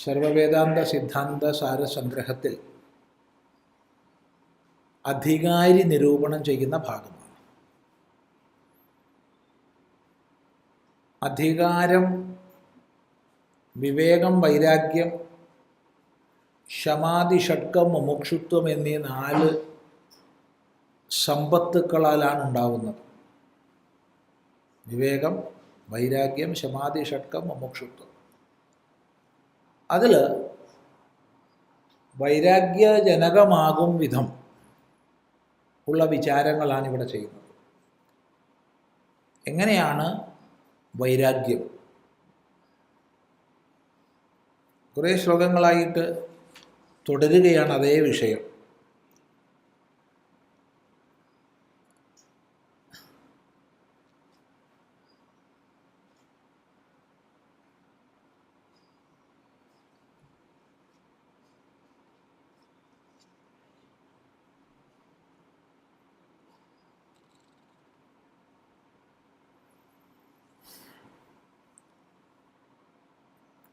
സർവവേദാന്ത സിദ്ധാന്ത സാരസംഗ്രഹത്തിൽ അധികാരി നിരൂപണം ചെയ്യുന്ന ഭാഗമാണ്. അധികാരം, വിവേകം, വൈരാഗ്യം, ശമാധി, ഷഡ്കം, മുമുക്ഷുത്വം എന്നീ 4 സമ്പത്തുക്കളാലാണ് ഉണ്ടാവുന്നത്. വിവേകം, വൈരാഗ്യം, ശമാധി, ഷഡ്കം, മുമുക്ഷുത്വം. അതിൽ വൈരാഗ്യജനകമാകും വിധം ഉള്ള വിചാരങ്ങളാണ് ഇവിടെ ചെയ്യുന്നത്. എങ്ങനെയാണ് വൈരാഗ്യം? കുറേ ശ്ലോകങ്ങളായിട്ട് തുടരുകയാണ് അതേ വിഷയം.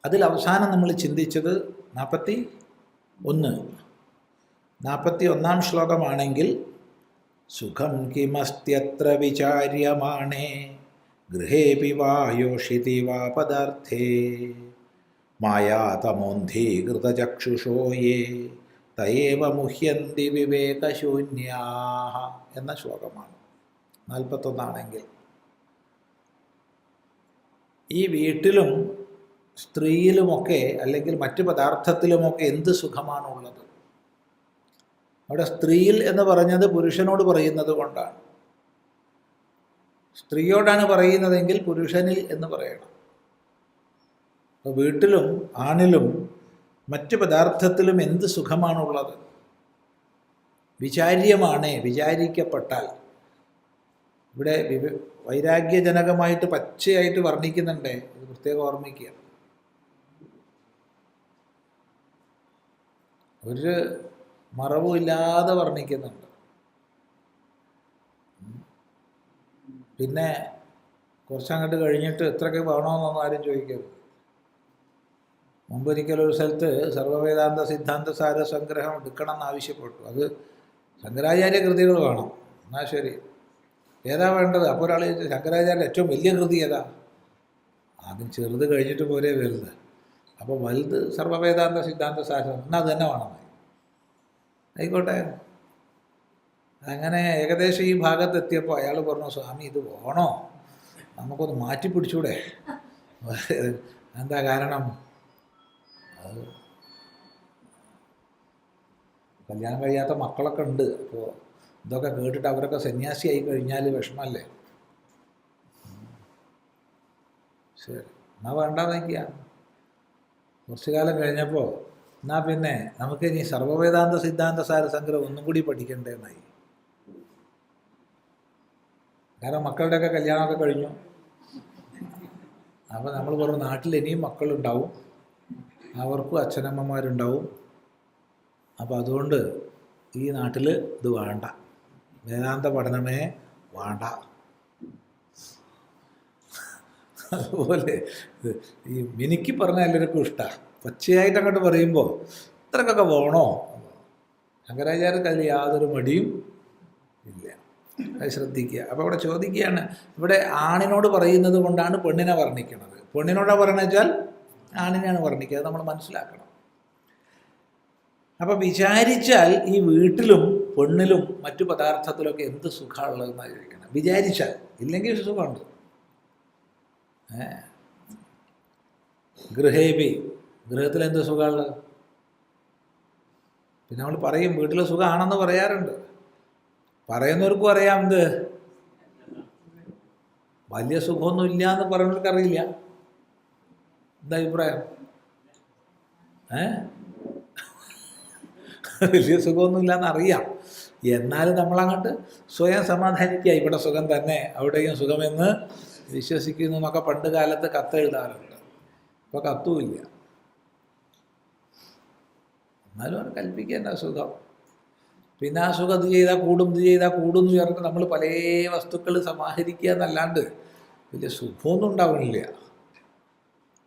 അതിൽ അവസാനം നമ്മൾ ചിന്തിച്ചത് 41 ശ്ലോകമാണെങ്കിൽ സുഖം കിമസ്ത്യത്ര വിചാര്യമാണേ ഗൃഹേപി വാ യോഷിതി വാ പദാർത്ഥേ മായാതമോന്ധീകൃതചക്ഷുഷോ യേ തയേവ മുഹ്യന്തി വിവേകശൂന്യാഃ എന്ന ശ്ലോകമാണ്. 41 ഈ വീട്ടിലും സ്ത്രീയിലുമൊക്കെ അല്ലെങ്കിൽ മറ്റ് പദാർത്ഥത്തിലുമൊക്കെ എന്ത് സുഖമാണുള്ളത്? അവിടെ സ്ത്രീയിൽ എന്ന് പറഞ്ഞത് പുരുഷനോട് പറയുന്നത് കൊണ്ടാണ്. സ്ത്രീയോടാണ് പറയുന്നതെങ്കിൽ പുരുഷനിൽ എന്ന് പറയണം. അപ്പോൾ വീട്ടിലും ആണിലും മറ്റ് പദാർത്ഥത്തിലും എന്ത് സുഖമാണുള്ളത്? വിചാര്യമാണ്, വിചാരിക്കപ്പെട്ടാൽ. ഇവിടെ വൈരാഗ്യജനകമായിട്ട് പച്ചയായിട്ട് വർണ്ണിക്കുന്നുണ്ട്. ഇത് പ്രത്യേകം ഓർമ്മിക്കുക. ഒരു മറവും ഇല്ലാതെ വർണ്ണിക്കുന്നുണ്ട്. പിന്നെ കുറച്ചങ്ങോട്ട് കഴിഞ്ഞിട്ട് എത്രയൊക്കെ വേണമെന്നൊന്നും ആരും ചോദിക്കരുത്. മുമ്പൊരിക്കലും ഒരു സ്ഥലത്ത് സർവവേദാന്ത സിദ്ധാന്ത സാരസംഗ്രഹം എടുക്കണം എന്നാവശ്യപ്പെട്ടു. അത് ശങ്കരാചാര്യ കൃതികൾ വേണം. എന്നാൽ ശരി, ഏതാ വേണ്ടത്? അപ്പോൾ ഒരാൾ ശങ്കരാചാര്യ ഏറ്റവും വലിയ കൃതി ഏതാ? ആദ്യം ചെറുത് കഴിഞ്ഞിട്ട് പോരേ വലുത്. അപ്പോൾ വലുത് സർവവേദാന്ത സിദ്ധാന്ത സാരം, എന്നാൽ അത് തന്നെ വേണം. ആയിക്കോട്ടെ. അങ്ങനെ ഏകദേശം ഈ ഭാഗത്തെത്തിയപ്പോൾ അയാൾ പറഞ്ഞു, സ്വാമി ഇത് വേണോ? നമുക്കൊന്ന് മാറ്റി പിടിച്ചൂടെ? എന്താ കാരണം? അത് കല്യാണം കഴിയാത്ത മക്കളൊക്കെ ഉണ്ട്. അപ്പോൾ ഇതൊക്കെ കേട്ടിട്ട് അവരൊക്കെ സന്യാസിയായി കഴിഞ്ഞാൽ വിഷമല്ലേ? ശരി, എന്നാൽ വേണ്ടാന്നൊക്കെയാ. കുറച്ചു കാലം കഴിഞ്ഞപ്പോൾ എന്നാൽ പിന്നെ നമുക്ക് ഇനി സർവവേദാന്ത സിദ്ധാന്ത സാരസംഗ്രഹം ഒന്നും കൂടി പഠിക്കേണ്ടതെന്നായി. കാരണം മക്കളുടെയൊക്കെ കല്യാണമൊക്കെ കഴിഞ്ഞു. അപ്പോൾ നമ്മൾ പറഞ്ഞു നാട്ടിൽ ഇനിയും മക്കളുണ്ടാവും, അവർക്കും അച്ഛനമ്മമാരുണ്ടാവും. അപ്പോൾ അതുകൊണ്ട് ഈ നാട്ടിൽ ഇത് വേണ്ട, വേദാന്ത പഠനമേ വേണ്ട. അതുപോലെ ഈ മിനുക്കി പറഞ്ഞ എല്ലാവർക്കും ഇഷ്ടമാണ്. പച്ചയായിട്ട് അങ്ങോട്ട് പറയുമ്പോൾ ഇത്രക്കൊക്കെ വേണോ? ശങ്കരാചാര്യർക്ക് അതിൽ യാതൊരു മടിയും ഇല്ല. അത് ശ്രദ്ധിക്കുക. അപ്പോൾ അവിടെ ചോദിക്കുകയാണ്, ഇവിടെ ആണിനോട് പറയുന്നത് കൊണ്ടാണ് പെണ്ണിനെ വർണ്ണിക്കുന്നത്. പെണ്ണിനോടാണ് പറയണ വെച്ചാൽ ആണിനെയാണ് വർണ്ണിക്കുക. അത് നമ്മൾ മനസ്സിലാക്കണം. അപ്പം വിചാരിച്ചാൽ ഈ വീട്ടിലും പെണ്ണിലും മറ്റു പദാർത്ഥത്തിലൊക്കെ എന്ത് സുഖമുള്ളതെന്നാണ് ചോദിക്കണം. വിചാരിച്ചാൽ, ഇല്ലെങ്കിൽ സുഖമുണ്ട്. ഗൃഹേപി, ഗൃഹത്തിൽ എന്ത് സുഖമുള്ളത്? പിന്നെ നമ്മൾ പറയും വീട്ടിൽ സുഖമാണെന്ന് പറയാറുണ്ട്. പറയുന്നവർക്കും അറിയാം എന്ത് വലിയ സുഖമൊന്നും ഇല്ല എന്ന് പറയുന്നവർക്ക് അറിയില്ല. എന്താ അഭിപ്രായം? വലിയ സുഖമൊന്നുമില്ല എന്നറിയാം. എന്നാലും നമ്മളങ്ങോട്ട് സ്വയം സമാധാനിക്കുക, ഇവിടെ സുഖം തന്നെ, അവിടെയും സുഖമെന്ന് വിശ്വസിക്കുന്നു എന്നൊക്കെ പണ്ട് കാലത്ത് കത്തെഴുതാറുണ്ട്. ഇപ്പോൾ കത്തുമില്ല. എന്നാലും അവർ കൽപ്പിക്കേണ്ട സുഖം. പിന്നെ ആ സുഖം ഇത് ചെയ്താൽ കൂടും, ഇത് ചെയ്താൽ കൂടും എന്ന് പറഞ്ഞിട്ട് നമ്മൾ പല വസ്തുക്കൾ സമാഹരിക്കുക എന്നല്ലാണ്ട് വലിയ സുഖമൊന്നും ഉണ്ടാവണില്ല.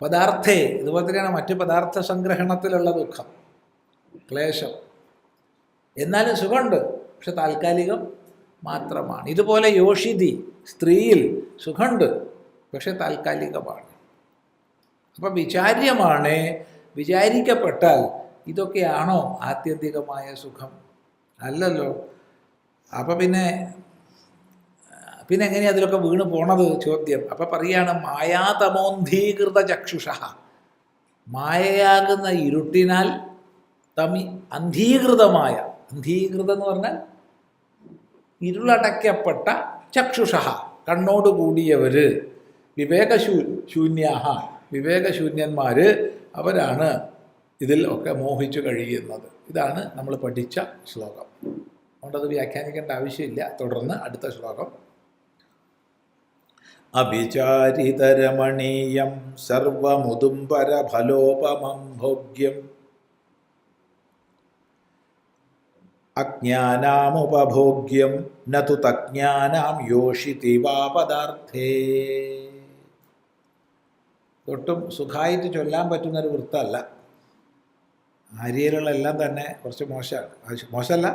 പദാർത്ഥേ ഇതുപോലെ തന്നെയാണ് മറ്റ് പദാർത്ഥ സംഗ്രഹണത്തിലുള്ള ദുഃഖം, ക്ലേശം. എന്നാലും സുഖമുണ്ട്, പക്ഷെ താൽക്കാലികം മാത്രമാണ്. ഇതുപോലെ യോഷിതി സ്ത്രീയിൽ സുഖമുണ്ട്, പക്ഷെ താൽക്കാലികമാണ്. അപ്പം വിചാര്യമാണ്, വിചാരിക്കപ്പെട്ടാൽ ഇതൊക്കെയാണോ ആത്യന്തികമായ സുഖം? അല്ലല്ലോ. അപ്പം പിന്നെ എങ്ങനെയാണ് അതിലൊക്കെ വീണ് പോണത് ചോദ്യം. അപ്പം പറയാണ് മായാതമോന്ധീകൃത ചക്ഷുഷ, മായയാകുന്ന ഇരുട്ടിനാൽ അന്ധീകൃതമായ, അന്ധീകൃതം എന്ന് പറഞ്ഞാൽ ഇരുളടയ്ക്കപ്പെട്ട ചക്ഷുഷ, കണ്ണോട് കൂടിയവർ, വിവേകശൂന്യാഹ, വിവേകശൂന്യന്മാർ, അവരാണ് ഇതിൽ ഒക്കെ മോഹിച്ചു കഴിയുന്നത്. ഇതാണ് നമ്മൾ പഠിച്ച ശ്ലോകം. അതുകൊണ്ടത് വ്യാഖ്യാനിക്കേണ്ട ആവശ്യമില്ല. തുടർന്ന് അടുത്ത ശ്ലോകം. അവിചാരിതരമണീയം സർവമുദുംബരഫലോപമം ഭോഗ്യം അജ്ഞാനാമുപഭോഗ്യം നതു തജ്ഞാനാം യോഷിതി വാ പദാർത്ഥേ. ഒട്ടും സുഖമായിട്ട് ചൊല്ലാൻ പറ്റുന്നൊരു വൃത്തമല്ല. ആര്യയിലുള്ളെല്ലാം തന്നെ കുറച്ച് മോശമാണ്. മോശമല്ല,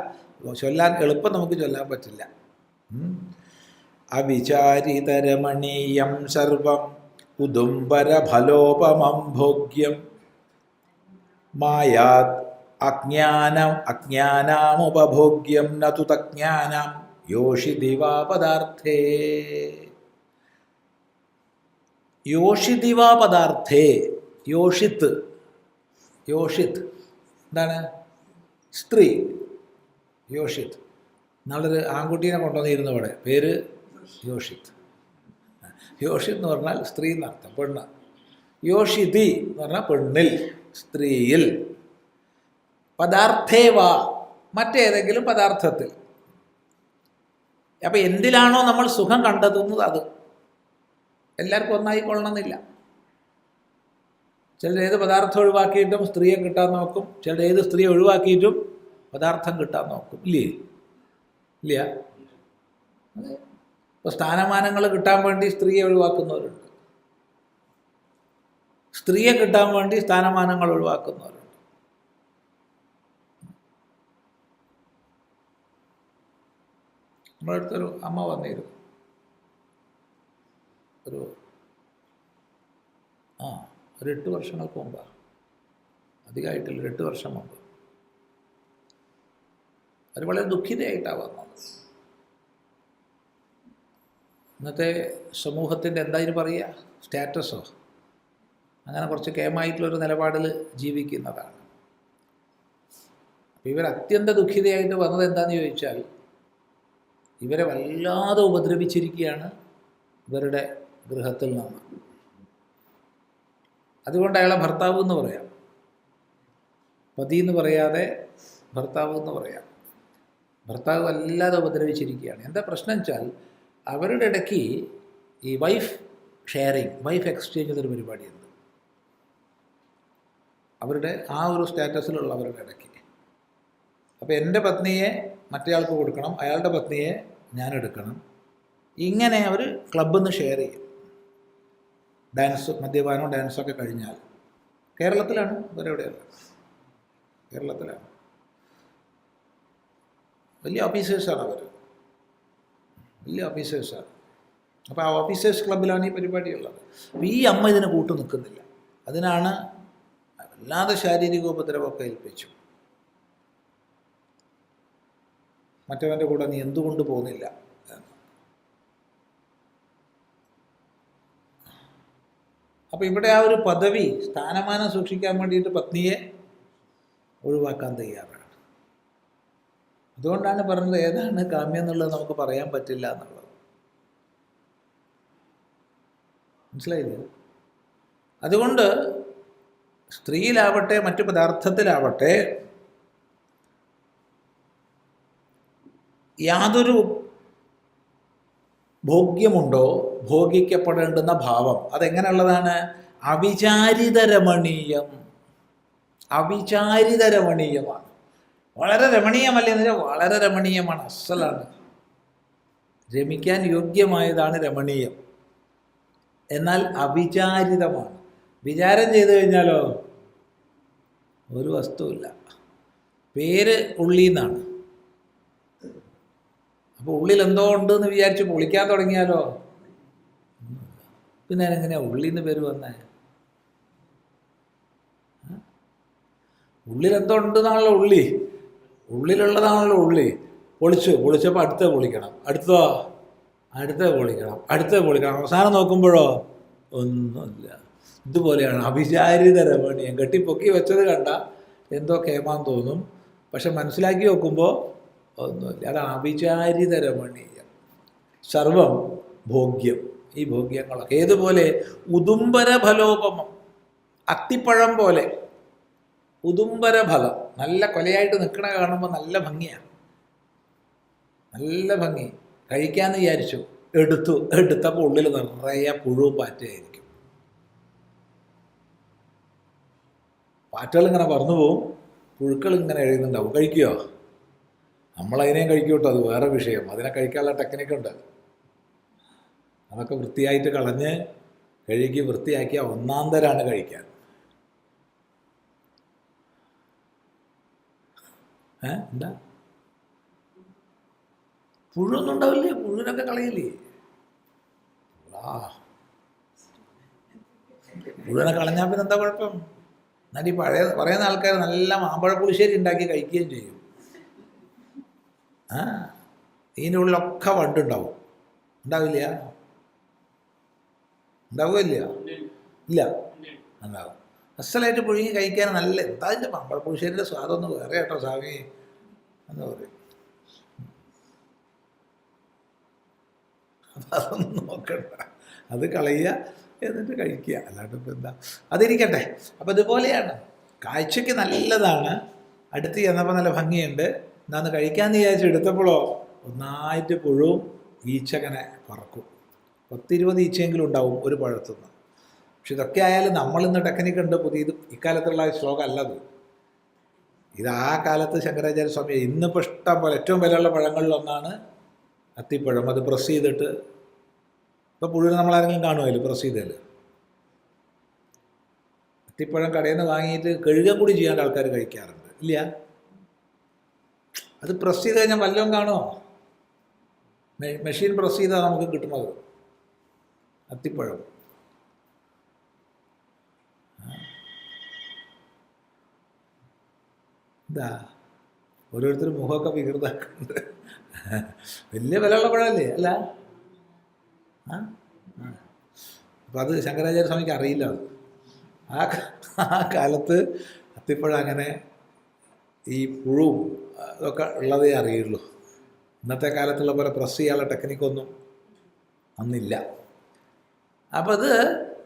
ചൊല്ലാൻ എളുപ്പം നമുക്ക് ചൊല്ലാൻ പറ്റില്ല. അവിചാരിതരമണീയം സർവം ഉദുംബരഫലോപമം ഭോഗ്യം മായാത് അജ്ഞാനാമുപഭോഗ്യം നതു തജ്ഞാനാം യോഷിതി വാ പദാർത്ഥേ. യോഷിതി വാ പദാർത്ഥേ. യോഷിത്ത്, യോഷിത്ത് എന്താണ്? സ്ത്രീ. യോഷിത്ത്. നാളൊരു ആൺകുട്ടീനെ കൊണ്ടുവന്നിരുന്നു ഇവിടെ, പേര് യോഷിത്ത്. യോഷിത്ത് എന്ന് പറഞ്ഞാൽ സ്ത്രീ എന്നർത്ഥം, പെണ്ണ്. യോഷിതി എന്ന് പറഞ്ഞാൽ പെണ്ണിൽ, സ്ത്രീയിൽ. പദാർത്ഥേ വാ, മറ്റേതെങ്കിലും പദാർത്ഥത്തിൽ. അപ്പം എന്തിലാണോ നമ്മൾ സുഖം കണ്ടെത്തുന്നത് അത്. എല്ലാവർക്കും ഒന്നായിക്കൊള്ളണമെന്നില്ല. ചിലർ ഏത് പദാർത്ഥം ഒഴിവാക്കിയിട്ടും സ്ത്രീയെ കിട്ടാൻ നോക്കും, ചിലർ ഏത് സ്ത്രീ ഒഴിവാക്കിയിട്ടും പദാർത്ഥം കിട്ടാൻ നോക്കും. ഇല്ലേ? ഇല്ല. അതെ. ഇപ്പോൾ സ്ഥാനമാനങ്ങൾ കിട്ടാൻ വേണ്ടി സ്ത്രീയെ ഒഴിവാക്കുന്നവരുണ്ട്, സ്ത്രീയെ കിട്ടാൻ വേണ്ടി സ്ഥാനമാനങ്ങൾ ഒഴിവാക്കുന്നവരുണ്ട്. നമ്മുടെ അടുത്തൊരു അമ്മ വന്നിരുന്നു, ഒരു 8 വർഷങ്ങൾക്ക് മുമ്പാണ്, അധികമായിട്ടില്ല, 8 വർഷം മുമ്പ്. അവർ വളരെ ദുഃഖിതയായിട്ടാണ് വന്നത്. ഇന്നത്തെ സമൂഹത്തിൻ്റെ എന്തായാലും പറയുക, സ്റ്റാറ്റസോ അങ്ങനെ കുറച്ച് കേമായിട്ടുള്ളൊരു നിലപാടിൽ ജീവിക്കുന്നതാണ്. അപ്പോൾ ഇവർ അത്യന്ത ദുഃഖിതയായിട്ട് വന്നത് എന്താണെന്ന് ചോദിച്ചാൽ, ഇവരെ വല്ലാതെ ഉപദ്രവിച്ചിരിക്കുകയാണ് ഇവരുടെ ഗൃഹത്തിൽ നിന്ന്. അതുകൊണ്ട് അയാളെ ഭർത്താവ് എന്ന് പറയാം, പതി എന്ന് പറയാതെ ഭർത്താവ് എന്ന് പറയാം. ഭർത്താവ് വല്ലാതെ ഉപദ്രവിച്ചിരിക്കുകയാണ്. എന്താ പ്രശ്നം വെച്ചാൽ, അവരുടെ ഇടയ്ക്ക് ഈ വൈഫ് ഷെയറിങ്, വൈഫ് എക്സ്ചേഞ്ച് എന്നൊരു പരിപാടിയുണ്ട് അവരുടെ ആ ഒരു സ്റ്റാറ്റസിലുള്ളവരുടെ ഇടയ്ക്ക്. അപ്പോൾ എൻ്റെ പത്നിയെ മറ്റേയാൾക്ക് കൊടുക്കണം, അയാളുടെ പത്നിയെ ഞാൻ എടുക്കണം. ഇങ്ങനെ അവർ ക്ലബ്ബിൽ നിന്ന് ഷെയർ ചെയ്യും. ഡാൻസ്, മദ്യപാനവും ഡാൻസൊക്കെ കഴിഞ്ഞാൽ. കേരളത്തിലാണ്, ഇവരെവിടെയല്ല, കേരളത്തിലാണ്. വലിയ ഓഫീസേഴ്സാണ് അവർ, വലിയ ഓഫീസേഴ്സാണ്. അപ്പോൾ ആ ഓഫീസേഴ്സ് ക്ലബിലാണ് ഈ പരിപാടിയുള്ളത്. അപ്പോൾ ഈ അമ്മ ഇതിന് കൂട്ടു നിൽക്കുന്നില്ല. അതിനാണ് വല്ലാതെ ശാരീരിക ഉപദ്രവമൊക്കെ ഏൽപ്പിച്ചു. മറ്റവൻ്റെ കൂടെ നീ എന്തുകൊണ്ട് പോകുന്നില്ല? അപ്പോൾ ഇവിടെ ആ ഒരു പദവി, സ്ഥാനമാനം സൂക്ഷിക്കാൻ വേണ്ടിയിട്ട് പത്നിയെ ഒഴിവാക്കാൻ തയ്യാറാണ്. അതുകൊണ്ടാണ് പറഞ്ഞത് ഏതാണ് കാമ്യം എന്നുള്ളത് നമുക്ക് പറയാൻ പറ്റില്ല എന്നുള്ളത്. മനസ്സിലായില്ലേ? അതുകൊണ്ട് സ്ത്രീയിലാവട്ടെ മറ്റു പദാർത്ഥത്തിലാവട്ടെ യാതൊരു ഭോഗ്യമുണ്ടോ, ഭോഗിക്കപ്പെടേണ്ടുന്ന ഭാവം, അതെങ്ങനെയുള്ളതാണ്? അവിചാരിതരമണീയം. അവിചാരിതരമണീയമാണ്. വളരെ രമണീയമല്ലേ എന്ന് വെച്ചാൽ വളരെ രമണീയമാണ്, അസലാണ്, രമിക്കാൻ യോഗ്യമായതാണ് രമണീയം. എന്നാൽ അവിചാരിതമാണ്. വിചാരം ചെയ്തു കഴിഞ്ഞാലോ ഒരു വസ്തുവില്ല. പേര് ഉള്ളി എന്നാണ്. അപ്പോൾ ഉള്ളിൽ എന്തോ ഉണ്ടെന്ന് വിചാരിച്ച് പൊളിക്കാൻ തുടങ്ങിയാലോ പിന്നെ എങ്ങനെയാ ഉള്ളിന്ന് പേര് വന്നേ? ഉള്ളിൽ എന്തോ ഉണ്ടെന്നാണല്ലോ ഉള്ളി, ഉള്ളിലുള്ളതാണല്ലോ ഉള്ളി. പൊളിച്ചപ്പോൾ അടുത്ത പൊളിക്കണം, അടുത്ത പൊളിക്കണം. അവസാനം നോക്കുമ്പോഴോ ഒന്നുമില്ല. ഇതുപോലെയാണ് അവിചാരിത രമണീയം. കെട്ടിപ്പൊക്കി വെച്ചത് കണ്ട എന്തോ കേമാൻ തോന്നും, പക്ഷെ മനസ്സിലാക്കി നോക്കുമ്പോൾ ഒന്നുമില്ല. അതാണ് അവിചാരിത രമണീയം. സർവം ഭോഗ്യം. ഈ ഭോഗ്യങ്ങളൊക്കെ ഏതുപോലെ? ഉദുംബര ഫലോപമം, അത്തിപ്പഴം പോലെ. ഉദുംബര ഫലം നല്ല കൊലയായിട്ട് നിൽക്കണ കാണുമ്പോൾ നല്ല ഭംഗിയാണ്, നല്ല ഭംഗി. കഴിക്കാമെന്ന് വിചാരിച്ചു, എടുത്തപ്പോൾ ഉള്ളിൽ നിറയെ പുഴുവും പാറ്റയായിരിക്കും. പാറ്റകൾ ഇങ്ങനെ പറന്നു പോവും, പുഴുക്കൾ ഇങ്ങനെ എഴുതുന്നുണ്ടാവും. കഴിക്കുമോ? നമ്മളതിനെയും കഴിക്കും കേട്ടോ, അത് വേറെ വിഷയം. അതിനെ കഴിക്കാനുള്ള ടെക്നിക്കുണ്ട്. അതൊക്കെ വൃത്തിയായിട്ട് കളഞ്ഞ് കഴുകി വൃത്തിയാക്കിയ ഒന്നാം തരാണ് കഴിക്കാൻ. എന്താ പുഴുവൊന്നും ഉണ്ടാവില്ലേ? പുഴുവിനൊക്കെ കളയില്ലേ? പുഴുവിനെ കളഞ്ഞാൽ പിന്നെ എന്താ കുഴപ്പം? എന്നാൽ ഈ പറയുന്ന ആൾക്കാർ നല്ല മാമ്പഴ പുളിശ്ശേരി ഉണ്ടാക്കി കഴിക്കുകയും ചെയ്യും. ഇതിൻ്റെ ഉള്ളിലൊക്കെ വണ്ടുണ്ടാവും. ഉണ്ടാവില്ല? ഉണ്ടാവുകയില്ല? ഇല്ല, ഉണ്ടാവും. അസലായിട്ട് പുഴുങ്ങി കഴിക്കാൻ നല്ല. എന്താ അതിൻ്റെ മാമ്പഴ പുളിശ്ശേരിയുടെ സ്വാദൊന്ന് വേറെ കേട്ടോ സ്വാമി എന്ന് പറയും. അതൊന്നും നോക്കണ്ട, അത് കളയുക, എന്നിട്ട് കഴിക്കുക. അല്ലാണ്ട് ഇപ്പം എന്താ. അതിരിക്കട്ടെ. അപ്പം ഇതുപോലെയാണ്. കാഴ്ചയ്ക്ക് നല്ലതാണ്, അടുത്ത് ചെന്നപ്പോൾ നല്ല ഭംഗിയുണ്ട്. എന്താന്ന് കഴിക്കാമെന്ന് വിചാരിച്ച് എടുത്തപ്പോഴോ ഒന്നായിട്ട് പുഴുവും ഈച്ചങ്ങനെ പറക്കും. 10-20 ഈച്ചയെങ്കിലും ഉണ്ടാവും ഒരു പഴത്തുനിന്ന്. പക്ഷെ ഇതൊക്കെ ആയാലും നമ്മളിന്ന് ടെക്നിക്കുണ്ട് പുതിയത്. ഇക്കാലത്തുള്ള ശ്ലോകം അല്ലത്. ഇത് ആ കാലത്ത് ശങ്കരാചാര്യ സ്വാമി. ഇന്നിപ്പോൾ ഇഷ്ടം പോലെ ഏറ്റവും വിലയുള്ള പഴങ്ങളിലൊന്നാണ് അത്തിപ്പഴം. അത് പ്രസ് ചെയ്തിട്ട് ഇപ്പോൾ പുഴുവിനെ നമ്മളാരെങ്കിലും കാണുമല്ലോ പ്രസ് ചെയ്തതിൽ. അത്തിപ്പഴം കടയിൽ നിന്ന് വാങ്ങിയിട്ട് കഴുകാൻ കൂടി ചെയ്യാണ്ട് ആൾക്കാർ കഴിക്കാറുണ്ട്. ഇല്ല, അത് പ്രസ് ചെയ്ത് കഴിഞ്ഞാൽ വല്ലതും കാണുമോ? മെഷീൻ പ്രസ് ചെയ്താൽ നമുക്ക് കിട്ടുന്നത് അത്തിപ്പഴം. എന്താ ഓരോരുത്തർ മുഖമൊക്കെ വികൃതാക്കുന്നുണ്ട്. വലിയ വിലയുള്ള പഴമല്ലേ? അല്ല, അപ്പം അത് ശങ്കരാചാര്യ സ്വാമിക്ക് അറിയില്ല. ആ കാലത്ത് അത്തിപ്പഴം അങ്ങനെ ഈ പുഴുവും ഇതൊക്കെ ഉള്ളതേ അറിയുള്ളൂ. ഇന്നത്തെ കാലത്തുള്ള പോലെ പ്രസ് ചെയ്യാനുള്ള ടെക്നിക്കൊന്നും അന്നില്ല. അപ്പം അത്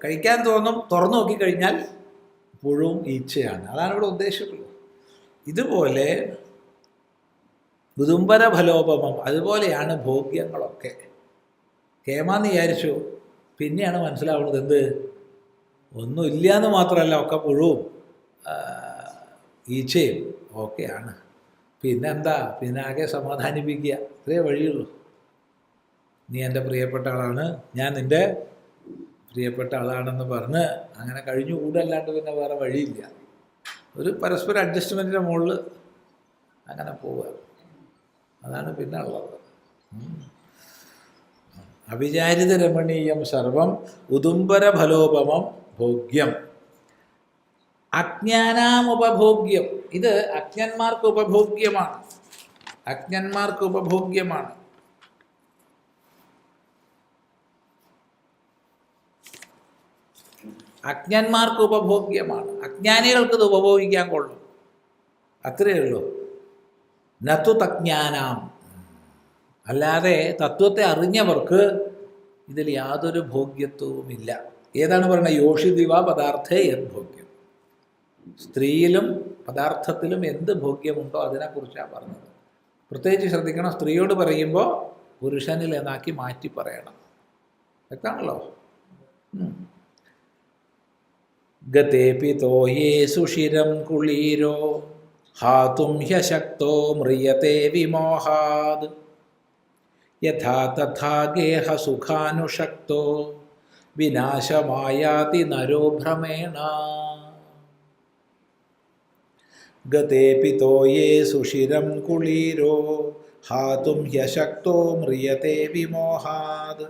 കഴിക്കാൻ തോന്നും. തുറന്നു നോക്കിക്കഴിഞ്ഞാൽ പുഴുവും ഈച്ചയാണ്. അതാണ് ഇവിടെ ഉദ്ദേശിച്ചിട്ടുള്ളത്. ഇതുപോലെ ഉദുംബര ഫലോപമം, അതുപോലെയാണ് ഭോഗ്യങ്ങളൊക്കെ. കേമാന്ന് വിചാരിച്ചു, പിന്നെയാണ് മനസ്സിലാവുന്നത് എന്ത് ഒന്നുമില്ല എന്ന് മാത്രമല്ല, ഒക്കെ പുഴുവും ഈച്ചയും ഒക്കെയാണ്. പിന്നെ എന്താ? പിന്നെ ആകെ സമാധാനിപ്പിക്കുക, ഇത്രേ വഴിയുള്ളൂ. നീ എൻ്റെ പ്രിയപ്പെട്ട ആളാണ്, ഞാൻ നിൻ്റെ പ്രിയപ്പെട്ട ആളാണെന്ന് പറഞ്ഞ് അങ്ങനെ കഴിഞ്ഞു കൂടല്ലാണ്ട് പിന്നെ വേറെ വഴിയില്ല. ഒരു പരസ്പര അഡ്ജസ്റ്റ്മെൻറ്റിൻ്റെ മുകളിൽ അങ്ങനെ പോവുക. അതാണ് പിന്നെ ഉള്ളത്. അവിചാരിത രമണീയം സർവം ഉദുംബര ഫലോപമം ഭോഗ്യം അജ്ഞാനാമുപഭോഗ്യം. ഇത് അജ്ഞന്മാർക്ക് ഉപഭോഗ്യമാണ്. അജ്ഞന്മാർക്ക് ഉപഭോഗ്യമാണ്. അജ്ഞന്മാർക്ക് ഉപഭോഗ്യമാണ്. അജ്ഞാനികൾക്ക് ഇത് ഉപഭോഗിക്കാൻ കൊള്ളും. അത്രയേ ഉള്ളൂ. നതു തജ്ഞാനാം. അല്ലാതെ തത്വത്തെ അറിഞ്ഞവർക്ക് ഇതിൽ യാതൊരു ഭോഗ്യത്വവുമില്ല. ഏതാണ് പറയുന്നത്? യോഷിദിവ പദാർത്ഥേ യത് ഭോഗ്യം. സ്ത്രീയിലും പദാർത്ഥത്തിലും എന്ത് ഭോഗ്യമുണ്ടോ അതിനെക്കുറിച്ചാണ് പറഞ്ഞത്. പ്രത്യേകിച്ച് ശ്രദ്ധിക്കണം, സ്ത്രീയോട് പറയുമ്പോൾ പുരുഷനിൽ എന്നാക്കി മാറ്റി പറയണം. വ്യക്തമാണല്ലോ. ഗതേപി തോയേ സുഷിരം കുളീരോ ഹാതും ഹ്യശക്തോ മ്രിയത്തെ വിമോഹാത് യഥാ തഥാ ഗേഹ സുഖാനുഷക്തോ വിനാശമായാതി നരോ ഭ്രമേണ ഗതേപി തോയേ സുഷിരം കുളീരോ ഹാതും ഹ്യശക്തോ മ്രിയത്തെ വിമോഹാത്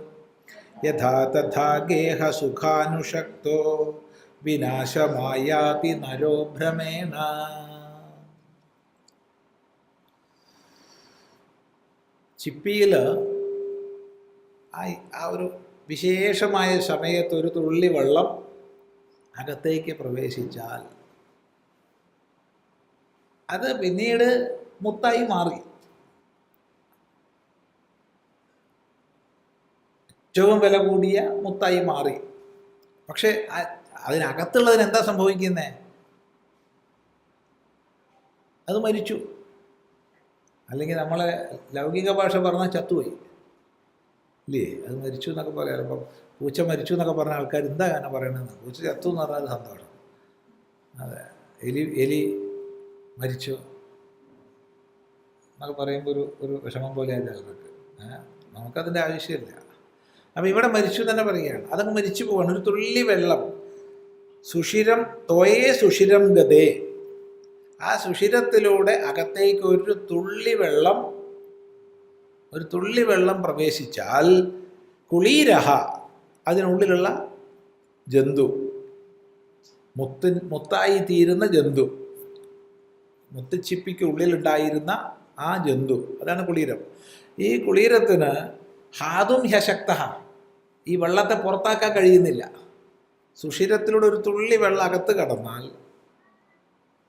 യഥാ തഥാ ഗേഹ സുഖാനുഷക്തോ വിനാശമായാപി നരോ ഭ്രമേണ. ചിപ്പിയിൽ ആ ഒരു വിശേഷമായ സമയത്ത് ഒരു തുള്ളി വെള്ളം അകത്തേക്ക് പ്രവേശിച്ചാൽ അത് പിന്നീട് മുത്തായി മാറി. ഏറ്റവും വില കൂടിയ മുത്തായി മാറി. പക്ഷെ അതിനകത്തുള്ളതിന് എന്താ സംഭവിക്കുന്നത്? അത് മരിച്ചു. അല്ലെങ്കിൽ നമ്മളെ ലൗകിക ഭാഷ പറഞ്ഞാൽ ചത്തുപോയി ഇല്ലേ? അത് മരിച്ചു എന്നൊക്കെ പറയാം. ഇപ്പം പൂച്ച മരിച്ചു എന്നൊക്കെ പറഞ്ഞ ആൾക്കാർ എന്താ അങ്ങനെ പറയണമെന്ന്? പൂച്ച ചത്തു എന്ന് പറഞ്ഞാൽ സന്തോഷം. അതെ, എലി മരിച്ചു എന്നൊക്കെ പറയുമ്പോൾ ഒരു വിഷമം പോലെയാണ് ആൾക്കാർക്ക്. നമുക്കതിൻ്റെ ആവശ്യമില്ല. അപ്പം ഇവിടെ മരിച്ചു തന്നെ പറയുകയാണ്. അതങ്ങ് മരിച്ചു പോവാണ്. ഒരു തുള്ളി വെള്ളം, സുഷിരം തോയേ സുഷിരം ഗതേ, ആ സുഷിരത്തിലൂടെ അകത്തേക്ക് ഒരു തുള്ളി വെള്ളം പ്രവേശിച്ചാൽ കുളീരഹ, അതിനുള്ളിലുള്ള ജന്തു, മുത്തായി തീരുന്ന ജന്തു, മുത്തുച്ചിപ്പിക്ക് ഉള്ളിലുണ്ടായിരുന്ന ആ ജന്തു, അതാണ് കുളീരം. ഈ കുളീരത്തിന് ഹാതും ഹ്യശക്ത, ഈ വെള്ളത്തെ പുറത്താക്കാൻ കഴിയുന്നില്ല. സുഷിരത്തിലൂടെ ഒരു തുള്ളി വെള്ളം അകത്ത് കടന്നാൽ,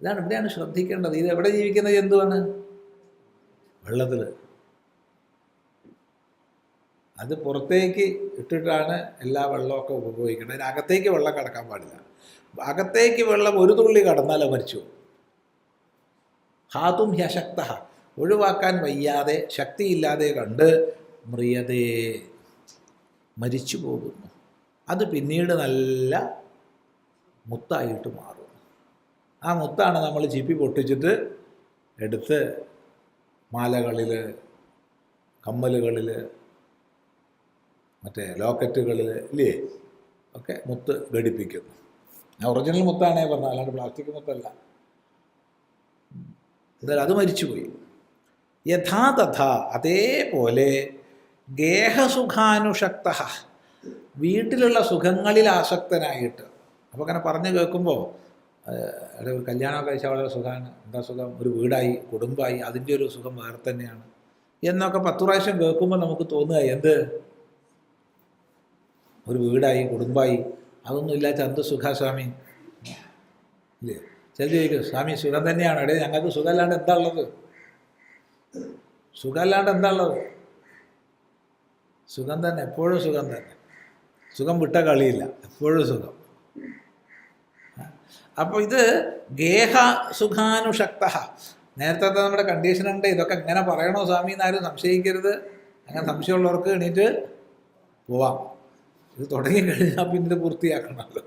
ഇവിടെയാണ് ശ്രദ്ധിക്കേണ്ടത്. ഇത് എവിടെ ജീവിക്കുന്ന ജന്തുവാണ്? വെള്ളത്തിൽ. അത് പുറത്തേക്ക് ഇട്ടിട്ടാണ് എല്ലാ വെള്ളമൊക്കെ ഉപയോഗിക്കേണ്ടത്. അതിനകത്തേക്ക് വെള്ളം കടക്കാൻ പാടില്ല. അകത്തേക്ക് വെള്ളം ഒരു തുള്ളി കടന്നാൽ മരിച്ചു. ഹാതും ഹ്യശക്ത, ഒഴിവാക്കാൻ വയ്യാതെ, ശക്തിയില്ലാതെ കണ്ട് മ്രിയതേ, മരിച്ചു പോകുന്നു. അത് പിന്നീട് നല്ല മുത്തായിട്ട് മാറും. ആ മുത്താണ് നമ്മൾ ചിപ്പി പൊട്ടിച്ചിട്ട് എടുത്ത് മാലകളിൽ, കമ്മലുകളിൽ, മറ്റേ ലോക്കറ്റുകളിൽ ഇല്ലേ ഒക്കെ മുത്ത് ഘടിപ്പിക്കുന്നു. ഒറിജിനൽ മുത്താണേ പറഞ്ഞത്, അല്ലാണ്ട് പ്ലാസ്റ്റിക് മുത്തല്ല. എന്തായാലും അത് മരിച്ചുപോയി. യഥാതഥാ, അതേപോലെ ഗേഹസുഖാനുഷക്ത, വീട്ടിലുള്ള സുഖങ്ങളിൽ ആസക്തനായിട്ട്. അപ്പോൾ അങ്ങനെ പറഞ്ഞു കേൾക്കുമ്പോൾ ഒരു കല്യാണമൊക്കെ കഴിച്ചാൽ വളരെ സുഖമാണ്. എന്താ സുഖം? ഒരു വീടായി, കുടുംബമായി, അതിൻ്റെ ഒരു സുഖം വേറെ തന്നെയാണ് എന്നൊക്കെ 10 പ്രാവശ്യം കേൾക്കുമ്പോൾ നമുക്ക് തോന്നുക, എന്ത് ഒരു വീടായി, കുടുംബമായി, അതൊന്നും ഇല്ലാത്ത എന്ത് സുഖാസ്വാമി ഇല്ലേ? ചില ചോദിക്കും, സ്വാമി സുഖം തന്നെയാണ്. എടേ, ഞങ്ങൾക്ക് സുഖമല്ലാണ്ട് എന്താ ഉള്ളത്? സുഖമല്ലാണ്ട് എന്താ ഉള്ളത്? സുഖം തന്നെ, എപ്പോഴും സുഖം തന്നെ. സുഖം വിട്ട കളിയില്ല, എപ്പോഴും സുഖം. അപ്പോൾ ഇത് ഗേഹ സുഖാനുഷക്ത. നേരത്തെ നമ്മുടെ കണ്ടീഷൻ ഉണ്ട്. ഇതൊക്കെ എങ്ങനെ പറയണോ സ്വാമി എന്നാരും സംശയിക്കരുത്. അങ്ങനെ സംശയമുള്ളവർക്ക് എണീറ്റ് പോവാം. ഇത് തുടങ്ങിക്കഴിഞ്ഞാൽ പിന്നെ ഇത് പൂർത്തിയാക്കണമല്ലോ.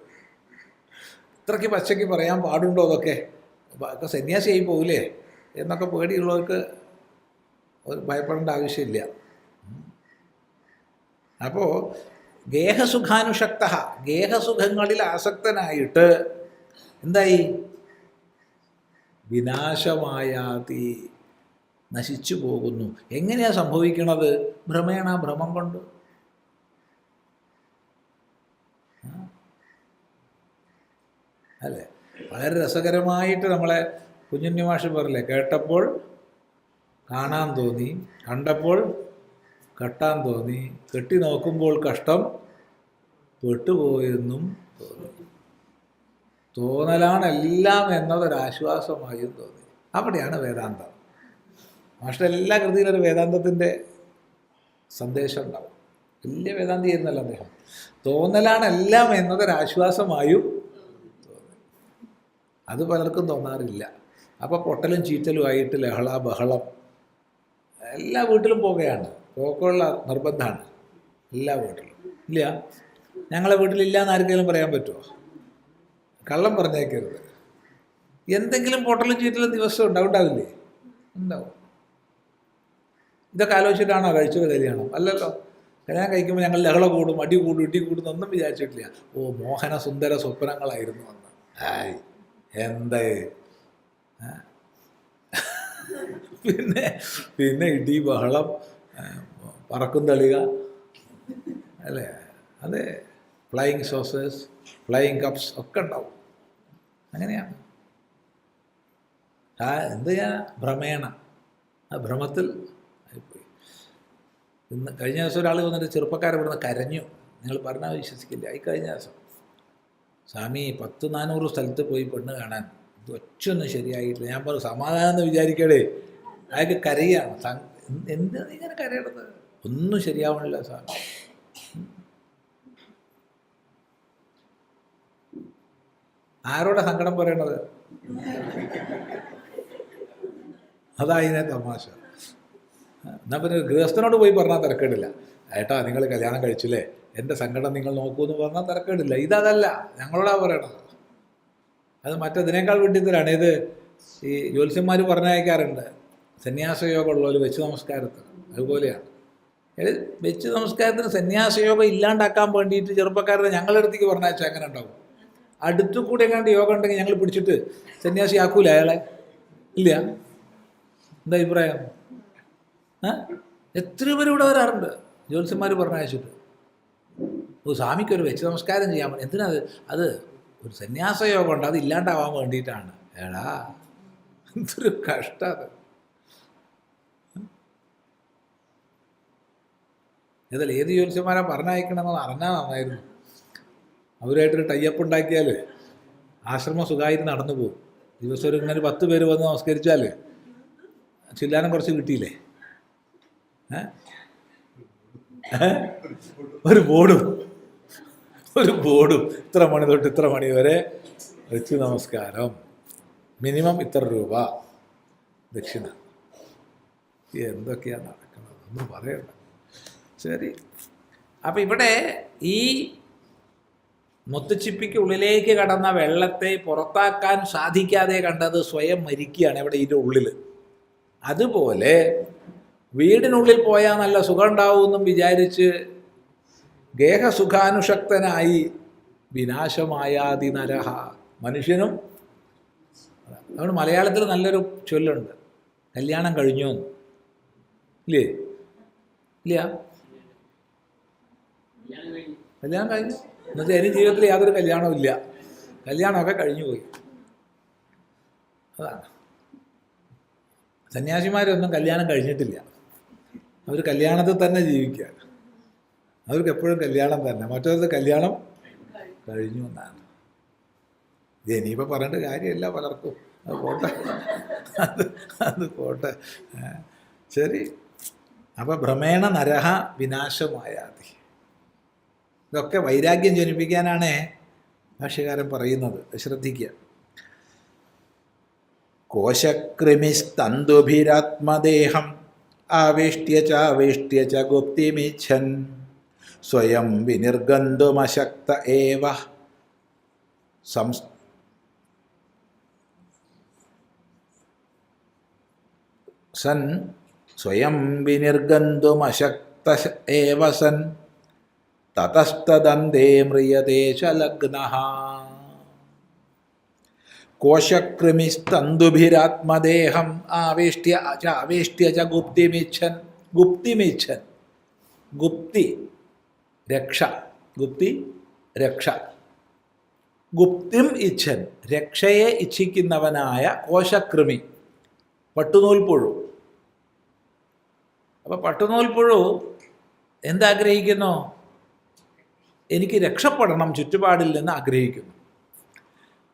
ഇത്രയ്ക്ക് പച്ചയ്ക്ക് പറയാൻ പാടുണ്ടോ? അതൊക്കെ സന്യാസിയായി പോകില്ലേ എന്നൊക്കെ പേടിയുള്ളവർക്ക് ഭയപ്പെടേണ്ട ആവശ്യമില്ല. അപ്പോൾ ഗേഹസുഖാനുഷക്ത, ഗേഹസുഖങ്ങളിൽ ആസക്തനായിട്ട് എന്തായി? വിനാശമായാതി, നശിച്ചു പോകുന്നു. എങ്ങനെയാണ് സംഭവിക്കണത്? ഭ്രമേണ, ഭ്രമം കൊണ്ട്. അല്ലേ? വളരെ രസകരമായിട്ട് നമ്മളെ കുഞ്ഞുണ്ണി മാഷ് പറയില്ലേ, കേട്ടപ്പോൾ കാണാൻ തോന്നി, കണ്ടപ്പോൾ കെട്ടാൻ തോന്നി, കെട്ടി നോക്കുമ്പോൾ കഷ്ടം പെട്ടുപോയെന്നും തോന്നി. തോന്നലാണ് എല്ലാം എന്നതൊരാശ്വാസമായും തോന്നി. അവിടെയാണ് വേദാന്തം. മാഷ്ട എല്ലാ കൃതിയിലും ഒരു വേദാന്തത്തിൻ്റെ സന്ദേശം ഉണ്ടാവും. വലിയ വേദാന്തി ആയിരുന്നല്ലോ അദ്ദേഹം. തോന്നലാണ് എല്ലാം എന്നതൊരാശ്വാസമായും തോന്നി. അത് പലർക്കും തോന്നാറില്ല. അപ്പോൾ പൊട്ടലും ചീറ്റലുമായിട്ട് ലഹള ബഹളം എല്ലാ വീട്ടിലും പോകുകയാണ്. പോക്കുള്ള നിർബന്ധമാണ് എല്ലാ വീട്ടിലും. ഇല്ല, ഞങ്ങളെ വീട്ടിലില്ല എന്ന് ആർക്കെങ്കിലും പറയാൻ പറ്റുമോ? കള്ളം പറഞ്ഞേക്കരുത്. എന്തെങ്കിലും പൊട്ടലും ചീറ്റലും ദിവസം ഉണ്ടാവില്ലേ? ഉണ്ടാവും. ഇതൊക്കെ ആലോചിച്ചിട്ടാണോ കഴിച്ചത് കല്യാണം? അല്ലല്ലോ. കല്യാണം കഴിക്കുമ്പോൾ ഞങ്ങൾ ലഹള കൂടും, അടി കൂടും, ഇടി കൂടും എന്നൊന്നും വിചാരിച്ചിട്ടില്ല. ഓ, മോഹന സുന്ദര സ്വപ്നങ്ങളായിരുന്നു അന്ന്. ആയി എന്താ പിന്നെ പിന്നെ ഇടി, ബഹളം, പറക്കും തളിക അല്ലേ, അതെ, ഫ്ലൈയിങ് സോസേഴ്സ്, ഫ്ലൈയിങ് കപ്സ് ഒക്കെ ഉണ്ടാവും. അങ്ങനെയാണ്. എന്ത് ചെയ്യാൻ, ഭ്രമേണ, ആ ഭ്രമത്തിൽ ആയിപ്പോയി. ഇന്ന് കഴിഞ്ഞ ദിവസം ഒരാൾ വന്നിട്ട് ചെറുപ്പക്കാരെ ഇവിടുന്ന് കരഞ്ഞു. നിങ്ങൾ പറഞ്ഞാൽ വിശ്വസിക്കില്ല. ഈ കഴിഞ്ഞ ദിവസം സ്വാമി 100-400 സ്ഥലത്ത് പോയി പെണ്ണ് കാണാൻ, ഇത് ഒറ്റൊന്നും ശരിയായിട്ടില്ല. ഞാൻ പറഞ്ഞു സമാധാനം എന്ന് വിചാരിക്കടേ, അയാൾക്ക് കരയാണ്. എന്താണ് ഇങ്ങനെ കരയണത്? ഒന്നും ശരിയാവണില്ല സ്വാമി. ആരോടെ സങ്കടം പറയണത്? അതാ ഇതിനെ തമാശ. എന്നാൽ പിന്നെ ഗൃഹസ്ഥനോട് പോയി പറഞ്ഞാൽ തിരക്കേടില്ല. ഏട്ടാ നിങ്ങൾ കല്യാണം കഴിച്ചില്ലേ, എൻ്റെ സങ്കടം നിങ്ങൾ നോക്കൂ എന്ന് പറഞ്ഞാൽ തിരക്കേടില്ല. ഇതല്ല, ഞങ്ങളോടാ പറയണത്. അത് മറ്റതിനേക്കാൾ വിട്ടിത്തരാണ്. ഇത് ഈ ജ്യോത്സ്യന്മാർ പറഞ്ഞയക്കാറുണ്ട്, സന്യാസയോഗമുള്ളവർ വെച്ച് നമസ്കാരത്തിന്. അതുപോലെയാണ്. വെച്ച് നമസ്കാരത്തിന് സന്യാസയോഗം ഇല്ലാണ്ടാക്കാൻ വേണ്ടിയിട്ട് ചെറുപ്പക്കാരനെ ഞങ്ങളുടെ അടുത്തേക്ക് പറഞ്ഞയച്ചാൽ എങ്ങനെ ഉണ്ടാവും? അടുത്തു കൂടെ എങ്ങാണ്ട് യോഗം ഉണ്ടെങ്കിൽ ഞങ്ങൾ പിടിച്ചിട്ട് സന്യാസി ആക്കൂല അയാളെ? ഇല്ല. എന്താ അഭിപ്രായം? എത്ര പേര് ഇവിടെ വരാറുണ്ട് ജ്യോത്സ്യന്മാർ പറഞ്ഞയച്ചിട്ട്. ഓ, സ്വാമിക്കൊരു വെച്ച് നമസ്കാരം ചെയ്യാൻ പറ്റും. എന്തിനാ അത് ഒരു സന്യാസയോഗം ഉണ്ട്, അത് ഇല്ലാണ്ടാവാൻ വേണ്ടിയിട്ടാണ്. ഏടാ, എന്തൊരു കഷ്ടം അത്. ഇതിൽ ഏത് ജ്യോത്സ്യന്മാരാ പറഞ്ഞയക്കണമെന്ന് അറിഞ്ഞാൽ നന്നായിരുന്നു. അവരുമായിട്ടൊരു ടൈപ്പ് ഉണ്ടാക്കിയാൽ ആശ്രമം സുഖമായിട്ട് നടന്നു പോകും. ദിവസം ഒരു ഇങ്ങനെ 10 പേര് വന്ന് നമസ്കരിച്ചാൽ ചില്ലാനം കുറച്ച് കിട്ടിയില്ലേ? ഒരു ബോർഡും ഇത്ര മണി തൊട്ട് ഇത്ര മണി വരെ വെച്ച് നമസ്കാരം, മിനിമം ഇത്ര രൂപ ദക്ഷിണ. എന്തൊക്കെയാണ് നടക്കുന്നത് ഒന്നും പറയണ്ട. ശരി. അപ്പം ഇവിടെ ഈ മുത്തുച്ചിപ്പിക്ക് ഉള്ളിലേക്ക് കടന്ന വെള്ളത്തെ പുറത്താക്കാൻ സാധിക്കാതെ കണ്ടത് സ്വയം മരിക്കുകയാണ് ഇവിടെ ഇതിൻ്റെ ഉള്ളിൽ. അതുപോലെ വീടിനുള്ളിൽ പോയാൽ നല്ല സുഖം ഉണ്ടാവുമെന്നും വിചാരിച്ച് ഗേഹസുഖാനുഷക്തനായി വിനാശമായാതി നരഹ, മനുഷ്യനും. അതുകൊണ്ട് മലയാളത്തിൽ നല്ലൊരു ചൊല്ലുണ്ട്, കല്യാണം കഴിഞ്ഞു എന്ന്. ഇല്ലേ? ഇല്ല, കല്യാണം കഴിഞ്ഞു എന്നുവെച്ചാൽ എൻ്റെ ജീവിതത്തിൽ യാതൊരു കല്യാണവും ഇല്ല, കല്യാണമൊക്കെ കഴിഞ്ഞു പോയി. അതാണ്. സന്യാസിമാരൊന്നും കല്യാണം കഴിഞ്ഞിട്ടില്ല, അവർ കല്യാണത്തിൽ തന്നെ ജീവിക്കുകയാണ്. അവർക്ക് എപ്പോഴും കല്യാണം തന്നെ, മറ്റൊരു കല്യാണം കഴിഞ്ഞു എന്നാണ്. ഇത് ഇനിയിപ്പോൾ പറഞ്ഞിട്ട് കാര്യമില്ല പലർക്കും. അത് പോട്ടെ, അത് പോട്ടെ. ശരി. അപ്പം ഭ്രമേണ നരഹ വിനാശമായാതി. ഇതൊക്കെ വൈരാഗ്യം ജനിപ്പിക്കാനാണ് ഭാഷ്യകാരൻ പറയുന്നത്. ശ്രദ്ധിക്കുക. കോശക്രിമിസ്തന്തുഭിരാത്മദേഹം ആവേഷ്ട്യ ച ഗുപ്തിമിച്ഛൻ സ്വയം വിനിർഗന്തുമശക്ത ഏവ സൻ സ്വയം വിനിർഗന്തുമശക്ത ഏവ സൻ തതസ്തദന്തേ മ്രിയതേ ച ലഗ്നഃ. കോശക്രിമിസ്തന്തുഭിരാത്മദേഹം ആവേഷ്ട്യ ച ഗുപ്തിമിച്ഛൻ. ഗുപ്തിമിച്ഛൻ, ഗുപ്തി രക്ഷ, ഗുപ്തി രക്ഷ. ഗുപ്തിം ഇച്ഛൻ, രക്ഷയെ ഇച്ഛിക്കുന്നവനായ കോശക്രിമി, പട്ടുനൂൽപ്പുഴു. അപ്പോൾ പട്ടുനൂൽപ്പുഴു എന്താഗ്രഹിക്കുന്നു? എനിക്ക് രക്ഷപ്പെടണം ചുറ്റുപാടിൽ നിന്ന് ആഗ്രഹിക്കുന്നു.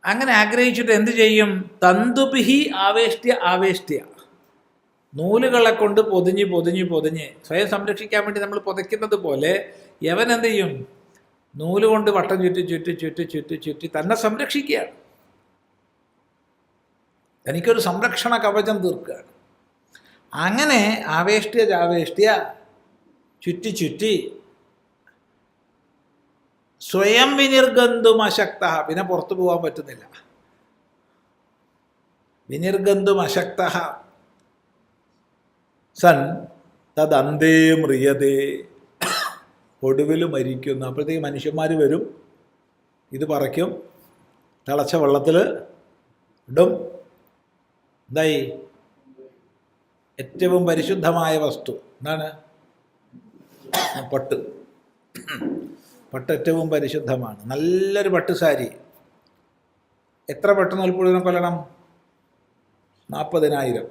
അങ്ങനെ ആഗ്രഹിച്ചിട്ട് എന്ത് ചെയ്യും? തന്തുഭിഹി ആവേഷ്ട്യ, നൂലുകളെ കൊണ്ട് പൊതിഞ്ഞ് സ്വയം സംരക്ഷിക്കാൻ വേണ്ടി നമ്മൾ പുതയ്ക്കുന്നത് പോലെ യവൻ എന്ത് ചെയ്യും? നൂല് കൊണ്ട് വട്ടം ചുറ്റി തന്നെ സംരക്ഷിക്കുകയാണ്. തനിക്കൊരു സംരക്ഷണ കവചം തീർക്കുകയാണ്. അങ്ങനെ ആവേഷ്ട്യ ചുറ്റി സ്വയം വിനിർഗന്തും അശക്ത, പിന്നെ പുറത്തു പോകാൻ പറ്റുന്നില്ല. വിനിർഗന്തും അശക്ത സൻ തദന്തേ മ്രിയതേ. ഒടുവിൽ മരിക്കുന്നു. അപ്പോഴത്തേക്ക് മനുഷ്യന്മാർ വരും, ഇത് പറിക്കും, തിളച്ച വെള്ളത്തിൽ ഇടും. എന്തായി? ഏറ്റവും പരിശുദ്ധമായ വസ്തു എന്താണ്? പട്ട്. പട്ട് ഏറ്റവും പരിശുദ്ധമാണ്. നല്ലൊരു പട്ടുസാരി എത്ര പട്ട് നൂൽപ്പുഴുവിനെ കൊല്ലണം? 40,000.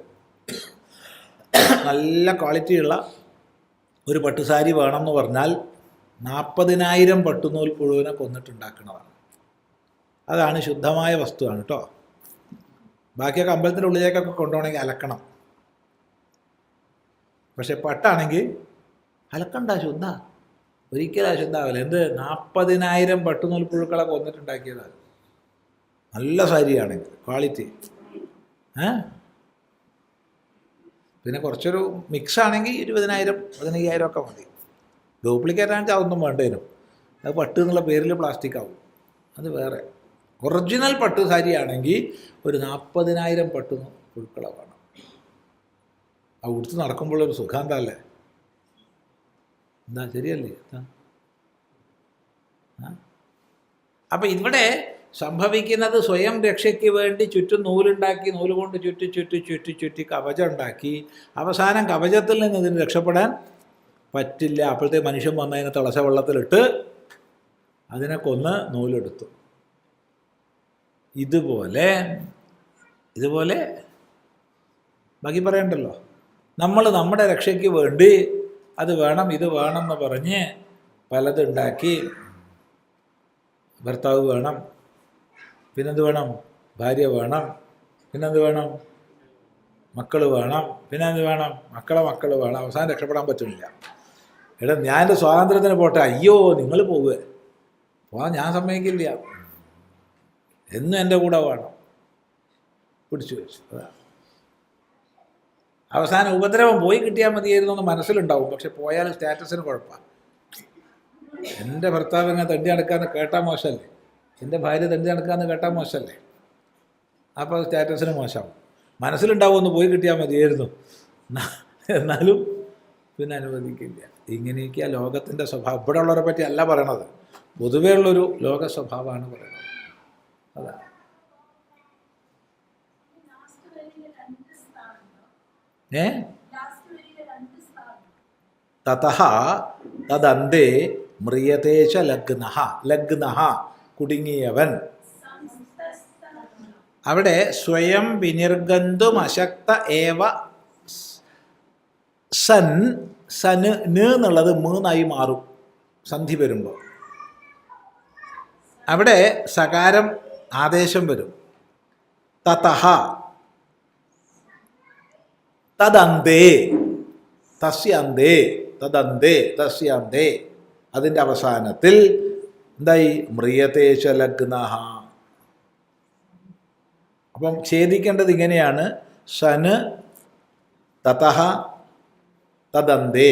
നല്ല ക്വാളിറ്റിയുള്ള ഒരു പട്ടുസാരി വേണമെന്ന് പറഞ്ഞാൽ 40,000 പട്ടുനൂൽ പുഴുവിനെ കൊന്നിട്ടുണ്ടാക്കുന്നതാണ്. അതാണ് ശുദ്ധമായ വസ്തുവാണ് കേട്ടോ. ബാക്കിയൊക്കെ അമ്പലത്തിൻ്റെ ഉള്ളിലേക്കൊക്കെ കൊണ്ടുപോകണമെങ്കിൽ അലക്കണം. പക്ഷെ പട്ടാണെങ്കിൽ അലക്കണ്ട, ശുദ്ധ. ഒരിക്കലും അശുദ്ധാവില്ല. എന്ത്? 40,000 പട്ടുനൂൽ പുഴുക്കളെ കൊന്നിട്ടുണ്ടാക്കിയതാണ്. നല്ല സാരിയാണെങ്കിൽ, ക്വാളിറ്റി. പിന്നെ കുറച്ചൊരു മിക്സ് ആണെങ്കിൽ 20,000 15,000 ഒക്കെ മതി. ഡ്യൂപ്ലിക്കേറ്റ് ആണെങ്കിൽ അതൊന്നും വേണ്ടി വരും. അത് പട്ട് എന്നുള്ള പേരിൽ പ്ലാസ്റ്റിക് ആവും, അത് വേറെ. ഒറിജിനൽ പട്ട് സാരിയാണെങ്കിൽ ഒരു 40,000 പട്ട് പുഴുക്കളെ വേണം. ആ ഉടുത്ത് നടക്കുമ്പോഴൊരു സുഖം എന്താല്ലേ? എന്താ ശരിയല്ലേ? അപ്പം ഇവിടെ സംഭവിക്കുന്നത്, സ്വയം രക്ഷയ്ക്ക് വേണ്ടി ചുറ്റും നൂലുണ്ടാക്കി, നൂല് കൊണ്ട് ചുറ്റി ചുറ്റി ചുറ്റി ചുറ്റി കവചം ഉണ്ടാക്കി, അവസാനം കവചത്തിൽ നിന്ന് ഇതിന് രക്ഷപ്പെടാൻ പറ്റില്ല. അപ്പോഴത്തെ മനുഷ്യൻ വന്നതിനെ തിളച്ച വെള്ളത്തിലിട്ട് അതിനെ കൊന്ന് നൂലെടുത്തു. ഇതുപോലെ ബാക്കി പറയണ്ടല്ലോ. നമ്മൾ നമ്മുടെ രക്ഷയ്ക്ക് വേണ്ടി അത് വേണം ഇത് വേണം എന്ന് പറഞ്ഞ് പലതുണ്ടാക്കി. ഭർത്താവ് വേണം, പിന്നെന്ത് വേണം? ഭാര്യ വേണം, പിന്നെന്ത് വേണം? മക്കൾ വേണം, പിന്നെന്ത് വേണം? മക്കൾ വേണം. അവസാനം രക്ഷപ്പെടാൻ പറ്റുന്നില്ല. എടാ, ഞാൻ എൻ്റെ സ്വാതന്ത്ര്യത്തിന് പോട്ടെ. അയ്യോ, നിങ്ങൾ പോവുക, പോകാൻ ഞാൻ സമ്മതിക്കില്ല, എന്നും എൻ്റെ കൂടെ വേണം. പിടിച്ചു വെച്ചു. അതാണ് അവസാനം. ഉപദ്രവം പോയി കിട്ടിയാൽ മതിയായിരുന്നു എന്ന് മനസ്സിലുണ്ടാവും, പക്ഷെ പോയാൽ സ്റ്റാറ്റസിന് കുഴപ്പമാണ്. എൻ്റെ ഭർത്താവ് ഇങ്ങനെ തണ്ടി നടക്കാമെന്ന് കേട്ടാൽ മോശമല്ലേ? എൻ്റെ ഭാര്യ തണ്ടി നടക്കാമെന്ന് കേട്ടാൽ മോശമല്ലേ? അപ്പോൾ സ്റ്റാറ്റസിന് മോശമാവും. മനസ്സിലുണ്ടാവും ഒന്ന് പോയി കിട്ടിയാൽ മതിയായിരുന്നു, എന്നാലും പിന്നെ അനുവദിക്കില്ല. ഇങ്ങനെയൊക്കെയാ ലോകത്തിൻ്റെ സ്വഭാവം. ഇവിടെ ഉള്ളവരെ പറ്റി അല്ല പറയണത്, പൊതുവേ ഉള്ളൊരു ലോക സ്വഭാവമാണ് പറയുന്നത്. അതാണ്. തതഃ തദന്തേ മ്രിയതേച ലഗ്നഃ. ലഗ്നഃ കുടുങ്ങിയവൻ. അവിടെ സ്വയം വിനിർഗന്തും അശക്ത ഏവ സൻ. സന് എന്നുള്ളത് മൂന്നായി മാറും സന്ധി വരുമ്പോൾ. അവിടെ സകാരം ആദേശം വരും. തതഃ തദന്തേ തസ്യന്തേ തദന്തേ തസ്യന്തേ. അതിൻ്റെ അവസാനത്തിൽ എന്തായി? മ്രിയതേശ ലഗ്നഃ. അപ്പം ഛേദിക്കേണ്ടത് ഇങ്ങനെയാണ്: സന് തതഃ തദന്തേ.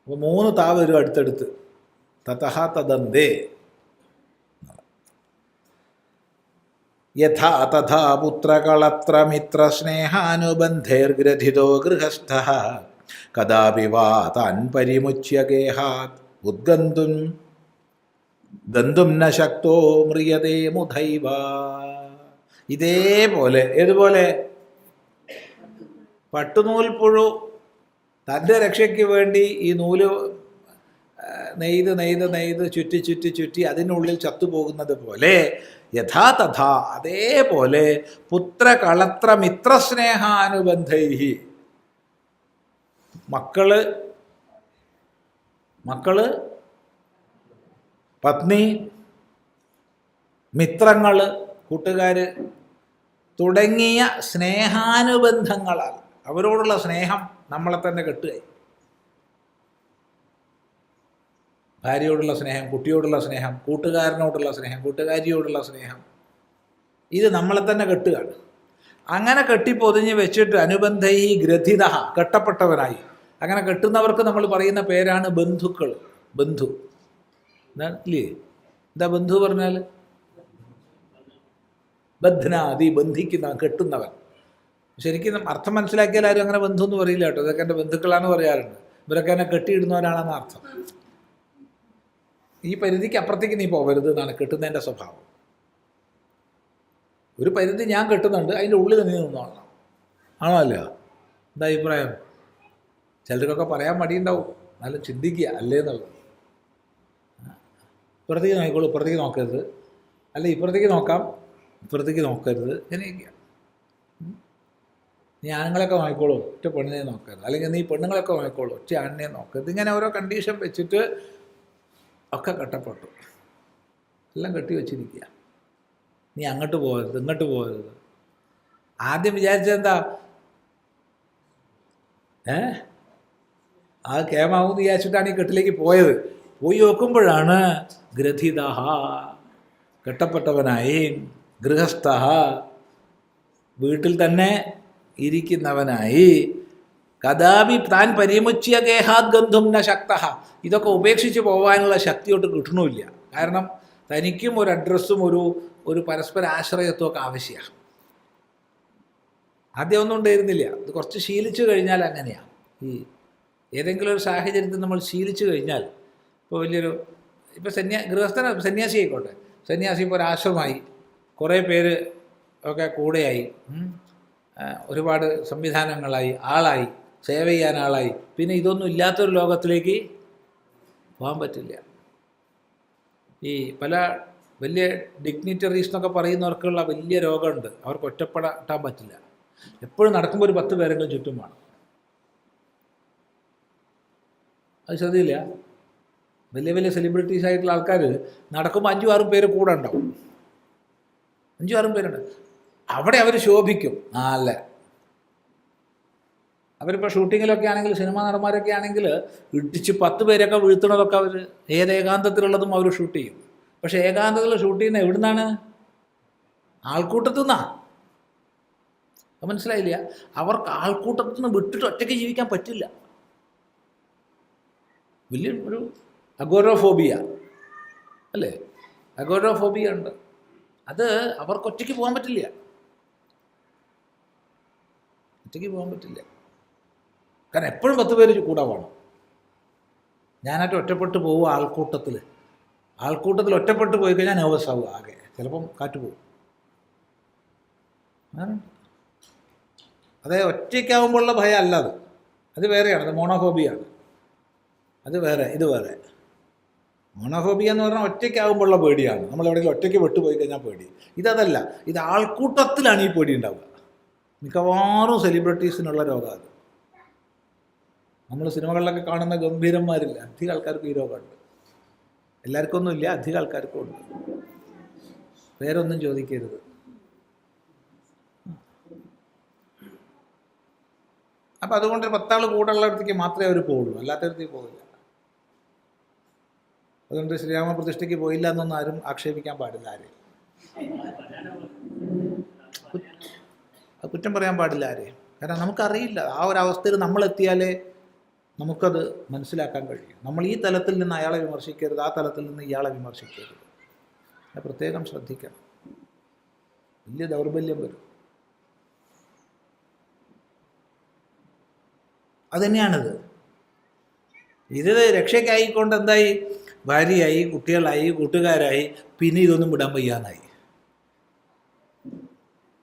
അപ്പോൾ 3 താ വരും അടുത്തടുത്ത്. തതഃ തദന്തേ. യഥാ തഥാ പുത്രകളത്രമിത്രസ്നേഹാനുബന്ധൈർഗ്രഥിതോ ഗൃഹസ്ഥഃ കദാപി വാ താൻ പരിമുച്യ ഗേഹാത് ഉദ്ഗന്തും ഗന്തും ന ശക്തോ മ്രിയതേ മുധൈവ. ഇതേപോലെ ഏതുപോലെ? പട്ടുനൂൽപ്പുഴു തൻ്റെ രക്ഷയ്ക്ക് വേണ്ടി ഈ നൂല് നെയ്ത് നെയ്ത് നെയ്ത് ചുറ്റി ചുറ്റി ചുറ്റി അതിനുള്ളിൽ ചത്തുപോകുന്നത് പോലെ, യഥാ തഥാ അതേപോലെ പുത്രകളത്ര മിത്രസ്നേഹാനുബന്ധൈ. മക്കള് പത്നി, മിത്രങ്ങൾ, കൂട്ടുകാർ തുടങ്ങിയ സ്നേഹാനുബന്ധങ്ങളാൽ അവരോടുള്ള സ്നേഹം നമ്മളെ തന്നെ കെട്ടുകയായി. ഭാര്യയോടുള്ള സ്നേഹം, കുട്ടിയോടുള്ള സ്നേഹം, കൂട്ടുകാരനോടുള്ള സ്നേഹം, കൂട്ടുകാരിയോടുള്ള സ്നേഹം, ഇത് നമ്മളെ തന്നെ കെട്ടുകയാണ്. അങ്ങനെ കെട്ടിപ്പൊതിഞ്ഞ് വെച്ചിട്ട് അനുബന്ധൈ ഗ്രഥിത, കെട്ടപ്പെട്ടവനായി. അങ്ങനെ കെട്ടുന്നവർക്ക് നമ്മൾ പറയുന്ന പേരാണ് ബന്ധുക്കൾ. ബന്ധു ഇല്ലേ? എന്താ ബന്ധു പറഞ്ഞാൽ? ബധ്നാദി, ബന്ധിക്കുന്ന, കെട്ടുന്നവൻ. ശരിക്കും അർത്ഥം മനസ്സിലാക്കിയാൽ ആരും അങ്ങനെ ബന്ധു എന്ന് പറയില്ല കേട്ടോ. ഇതൊക്കെ എൻ്റെ ബന്ധുക്കളാണ് പറയാറുണ്ട്. ഇവരൊക്കെ എന്നെ കെട്ടിയിടുന്നവരാണെന്ന് അർത്ഥം. ഈ പരിധിക്ക് അപ്പുറത്തേക്ക് നീ പോകരുത് എന്നാണ് കെട്ടുന്നതിൻ്റെ സ്വഭാവം. ഒരു പരിധി ഞാൻ കെട്ടുന്നുണ്ട്, അതിൻ്റെ ഉള്ളിൽ നീ നിന്നോളണം. ആണോ അല്ല? എന്താ അഭിപ്രായം? ചിലർക്കൊക്കെ പറയാൻ മടിയുണ്ടാവും, എന്നാലും ചിന്തിക്കുക അല്ലേ എന്നുള്ളത്. ഇപ്പുറത്തേക്ക് നോക്കിക്കോളൂ, ഇപ്പുറത്തേക്ക് നോക്കരുത്, അല്ല ഇപ്പുറത്തേക്ക് നോക്കാം, ഇപ്പുറത്തേക്ക് നോക്കരുത്, ഇങ്ങനെയൊക്കെയാണ്. നീ ആണുങ്ങളൊക്കെ നോക്കിക്കോളൂ, ഒറ്റ പെണ്ണിനെ നോക്കരുത്, അല്ലെങ്കിൽ നീ പെണ്ണുങ്ങളൊക്കെ നോക്കിക്കോളൂ, ഒറ്റ ആണിനെ നോക്കരുത്. ഇങ്ങനെ ഓരോ കണ്ടീഷൻ വെച്ചിട്ട് ഒക്കെ കെട്ടപ്പെട്ടു, എല്ലാം കെട്ടി വെച്ചിരിക്കുക. നീ അങ്ങോട്ട് പോകരുത്, ഇങ്ങോട്ട് പോകരുത്. ആദ്യം വിചാരിച്ചെന്താ, അത് കേമാവെന്ന് വിചാരിച്ചിട്ടാണ് ഈ കെട്ടിലേക്ക് പോയത്. പോയി നോക്കുമ്പോഴാണ് ഗ്രഥിത, കെട്ടപ്പെട്ടവനായി, ഗൃഹസ്ഥ, വീട്ടിൽ തന്നെ ഇരിക്കുന്നവനായി, കഥാപി താൻ പരിമുച്യ ഗേഹാത് ഗന്ധും ന ശക്ത. ഇതൊക്കെ ഉപേക്ഷിച്ച് പോകാനുള്ള ശക്തിയോട്ട് കിട്ടണമില്ല. കാരണം തനിക്കും ഒരു അഡ്രസ്സും ഒരു പരസ്പര ആശ്രയത്വമൊക്കെ ആവശ്യമാണ്. ആദ്യം ഒന്നും ഉണ്ടായിരുന്നില്ല, ഇത് കുറച്ച് ശീലിച്ചു കഴിഞ്ഞാൽ അങ്ങനെയാണ്. ഈ ഏതെങ്കിലും ഒരു സാഹചര്യത്തിൽ നമ്മൾ ശീലിച്ചു കഴിഞ്ഞാൽ, ഇപ്പോൾ വലിയൊരു ഇപ്പോൾ സന്യാസി ആയിക്കോട്ടെ, സന്യാസി ഇപ്പോൾ ഒരാശ്രമമായി, കുറേ പേര് ഒക്കെ കൂടെയായി, ഒരുപാട് സംവിധാനങ്ങളായി, ആളായി, സേവ ചെയ്യാൻ ആളായി, പിന്നെ ഇതൊന്നും ഇല്ലാത്തൊരു ലോകത്തിലേക്ക് പോകാൻ പറ്റില്ല. ഈ പല വലിയ ഡിഗ്നിറ്ററീസ് എന്നൊക്കെ പറയുന്നവർക്കുള്ള വലിയ രോഗമുണ്ട്, അവർക്ക് ഒറ്റപ്പെടാൻ പറ്റില്ല. എപ്പോഴും നടക്കുമ്പോൾ ഒരു 10 പേരെങ്കിലും ചുറ്റും വേണം. അത് ശ്രദ്ധയില്ല. വലിയ വലിയ സെലിബ്രിറ്റീസ് ആയിട്ടുള്ള ആൾക്കാർ നടക്കുമ്പോൾ 5-6 പേര് കൂടെ ഉണ്ടാവും. 5-6 പേരുണ്ട്. അവിടെ അവർ ശോഭിക്കും. അല്ല, അവരിപ്പോൾ ഷൂട്ടിങ്ങിലൊക്കെ ആണെങ്കിൽ, സിനിമാ നടന്മാരൊക്കെ ആണെങ്കിൽ ഇടിച്ച് 10 പേരൊക്കെ വീഴ്ത്തണതൊക്കെ അവർ ഏകാന്തത്തിലുള്ളതും അവർ ഷൂട്ട് ചെയ്യും. പക്ഷേ ഏകാന്തത്തിൽ ഷൂട്ട് ചെയ്യുന്നത് എവിടുന്നാണ്? ആൾക്കൂട്ടത്തു നിന്നാണ്. അത് മനസ്സിലായില്ല. അവർക്ക് ആൾക്കൂട്ടത്തിൽ നിന്ന് വിട്ടിട്ട് ഒറ്റയ്ക്ക് ജീവിക്കാൻ പറ്റില്ല. വലിയ ഒരു അഗോരോഫോബിയ അല്ലേ? അഗോരോഫോബിയ ഉണ്ട്. അത് അവർക്ക് ഒറ്റയ്ക്ക് പോകാൻ പറ്റില്ല, ഒറ്റയ്ക്ക് പോകാൻ പറ്റില്ല. കാരണം എപ്പോഴും 10 പേര് കൂടെ വേണം. ഞാനായിട്ട് ഒറ്റപ്പെട്ട് പോവുക ആൾക്കൂട്ടത്തിൽ ഒറ്റപ്പെട്ട് പോയി കഴിഞ്ഞാൽ നെർവസ് ആവുക, ആകെ ചിലപ്പം കാറ്റ് പോകും. അതെ, ഒറ്റയ്ക്കാവുമ്പോഴുള്ള ഭയം അല്ല, അത് വേറെയാണ്. അത് മോണോഫോബിയാണ്. അത് വേറെ, ഇത് വേറെ. മോണോഫോബിയ എന്ന് പറഞ്ഞാൽ ഒറ്റയ്ക്കാവുമ്പോഴുള്ള പേടിയാണ്. നമ്മളെവിടെയെങ്കിലും ഒറ്റയ്ക്ക് വിട്ടുപോയി കഴിഞ്ഞാൽ പേടി. ഇതല്ല, ഇത് ആൾക്കൂട്ടത്തിലാണ് ഈ പേടി ഉണ്ടാവുക. മിക്കവാറും സെലിബ്രിറ്റീസിനുള്ള രോഗം അത്. നമ്മൾ സിനിമകളിലൊക്കെ കാണുന്ന ഗംഭീരന്മാരില്ല, അധികം ആൾക്കാർക്ക് ഈ രോഗമുണ്ട്. എല്ലാവർക്കും ഒന്നുമില്ല, അധികം ആൾക്കാർക്കും ഉണ്ട്. പേരൊന്നും ചോദിക്കരുത്. അപ്പം അതുകൊണ്ട് 10 ആൾ കൂടെ ഉള്ളിടത്തേക്ക് മാത്രമേ അവർ പോവുള്ളൂ, അല്ലാത്തടത്തേക്ക് പോകില്ല. അതുകൊണ്ട് ശ്രീരാമ പ്രതിഷ്ഠയ്ക്ക് പോയില്ല എന്നൊന്നും ആരും ആക്ഷേപിക്കാൻ പാടില്ല. ആരെയും കുറ്റം പറയാൻ പാടില്ല ആരെയും. കാരണം നമുക്കറിയില്ല, ആ ഒരു അവസ്ഥയിൽ നമ്മളെത്തിയാലേ നമുക്കത് മനസ്സിലാക്കാൻ കഴിയും. നമ്മൾ ഈ തലത്തിൽ നിന്ന് അയാളെ വിമർശിക്കരുത്, ആ തലത്തിൽ നിന്ന് ഇയാളെ വിമർശിക്കരുത്. അത് പ്രത്യേകം ശ്രദ്ധിക്കണം. വലിയ ദൗർബല്യം വരും. അതുതന്നെയാണിത്. ഇത് രക്ഷയ്ക്കായിക്കൊണ്ട് എന്തായി? ഭാര്യയായി, കുട്ടികളായി, കൂട്ടുകാരായി, പിന്നെ ഇതൊന്നും വിടാൻ വയ്യാന്നായി.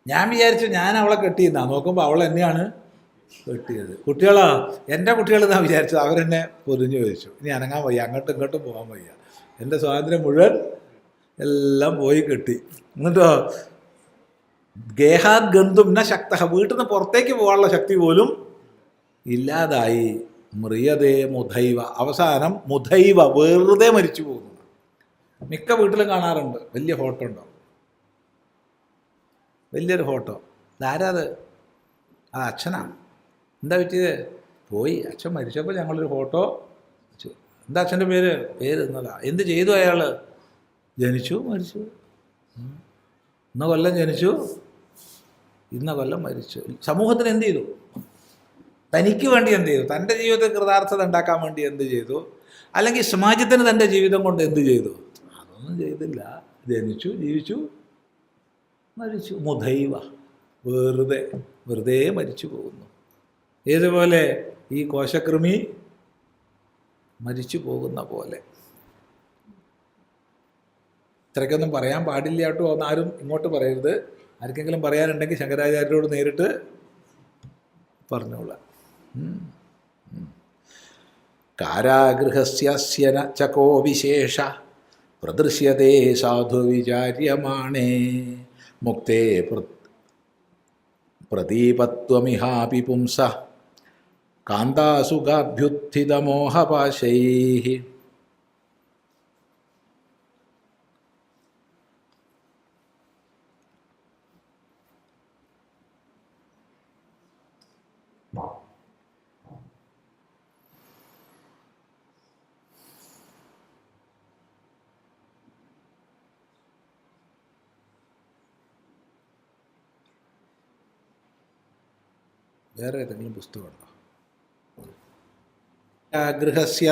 ഞാൻ വിചാരിച്ചു ഞാൻ അവളെ കെട്ടിയെന്നാ, നോക്കുമ്പോൾ അവൾ എന്നെയാണ് കെട്ടിയത്. കുട്ടികളോ, എൻ്റെ കുട്ടികളെന്നാ വിചാരിച്ചത്. അവരെന്നെ പൊതിഞ്ഞു വെച്ചു. ഇനി അനങ്ങാൻ വയ്യ, അങ്ങോട്ടും ഇങ്ങോട്ടും പോകാൻ വയ്യ, എൻ്റെ സ്വാതന്ത്ര്യം മുഴുവൻ എല്ലാം പോയി കെട്ടി. എന്നിട്ടോ ഗേഹാത് ഗന്ധും ന ശക്ത, വീട്ടിൽ നിന്ന് പുറത്തേക്ക് പോകാനുള്ള ശക്തി പോലും ഇല്ലാതായി. മ്രിയതേ മുധൈവ, അവസാനം മുധൈവ, വെറുതെ മരിച്ചു പോകുന്നു. മിക്ക വീട്ടിലും കാണാറുണ്ട്, വലിയ ഫോട്ടോ ഉണ്ടാവും, വലിയൊരു ഫോട്ടോ. ഇതാരാ അത്? അച്ഛനാണ്. എന്താ പറ്റിയത്? പോയി, അച്ഛൻ മരിച്ചപ്പോൾ ഞങ്ങളൊരു ഫോട്ടോ വെച്ചു. എന്താ അച്ഛൻ്റെ പേര് എന്നതാ. എന്ത് ചെയ്തു അയാൾ? ജനിച്ചു, മരിച്ചു. ഇന്ന കൊല്ലം ജനിച്ചു, ഇന്ന കൊല്ലം മരിച്ചു. സമൂഹത്തിന് എന്ത് ചെയ്തു? തനിക്ക് വേണ്ടി എന്ത് ചെയ്തു? തൻ്റെ ജീവിതത്തിൽ കൃതാർത്ഥത ഉണ്ടാക്കാൻ വേണ്ടി എന്ത് ചെയ്തു? അല്ലെങ്കിൽ സമാജത്തിന് തൻ്റെ ജീവിതം കൊണ്ട് എന്ത് ചെയ്തു? അതൊന്നും ചെയ്തില്ല. ജനിച്ചു, ജീവിച്ചു, മരിച്ചു. മുധൈവ, വെറുതെ മരിച്ചു പോകുന്നു. ഏതുപോലെ? ഈ കോശകൃമി മരിച്ചു പോകുന്ന പോലെ. ഇത്രയ്ക്കൊന്നും പറയാൻ പാടില്ല കേട്ടോ എന്ന് ആരും ഇങ്ങോട്ട് പറയരുത്. ആർക്കെങ്കിലും പറയാനുണ്ടെങ്കിൽ ശങ്കരാചാര്യരോട് നേരിട്ട് പറഞ്ഞോളാം. കാരാഗൃഹസ്യ ചകോ വിശേഷ പ്രദൃശ്യതേ സാധു വിചാര്യമാണേ മുക്തേ പ്രദീപത്വമിഹാപി പുംസ കാന്താസുഖാഭ്യുത്ഥിതമോഹപാശൈഃ. വേറെ ഏതെങ്കിലും പുസ്തകമുണ്ടോ? ഗൃഹസ്യ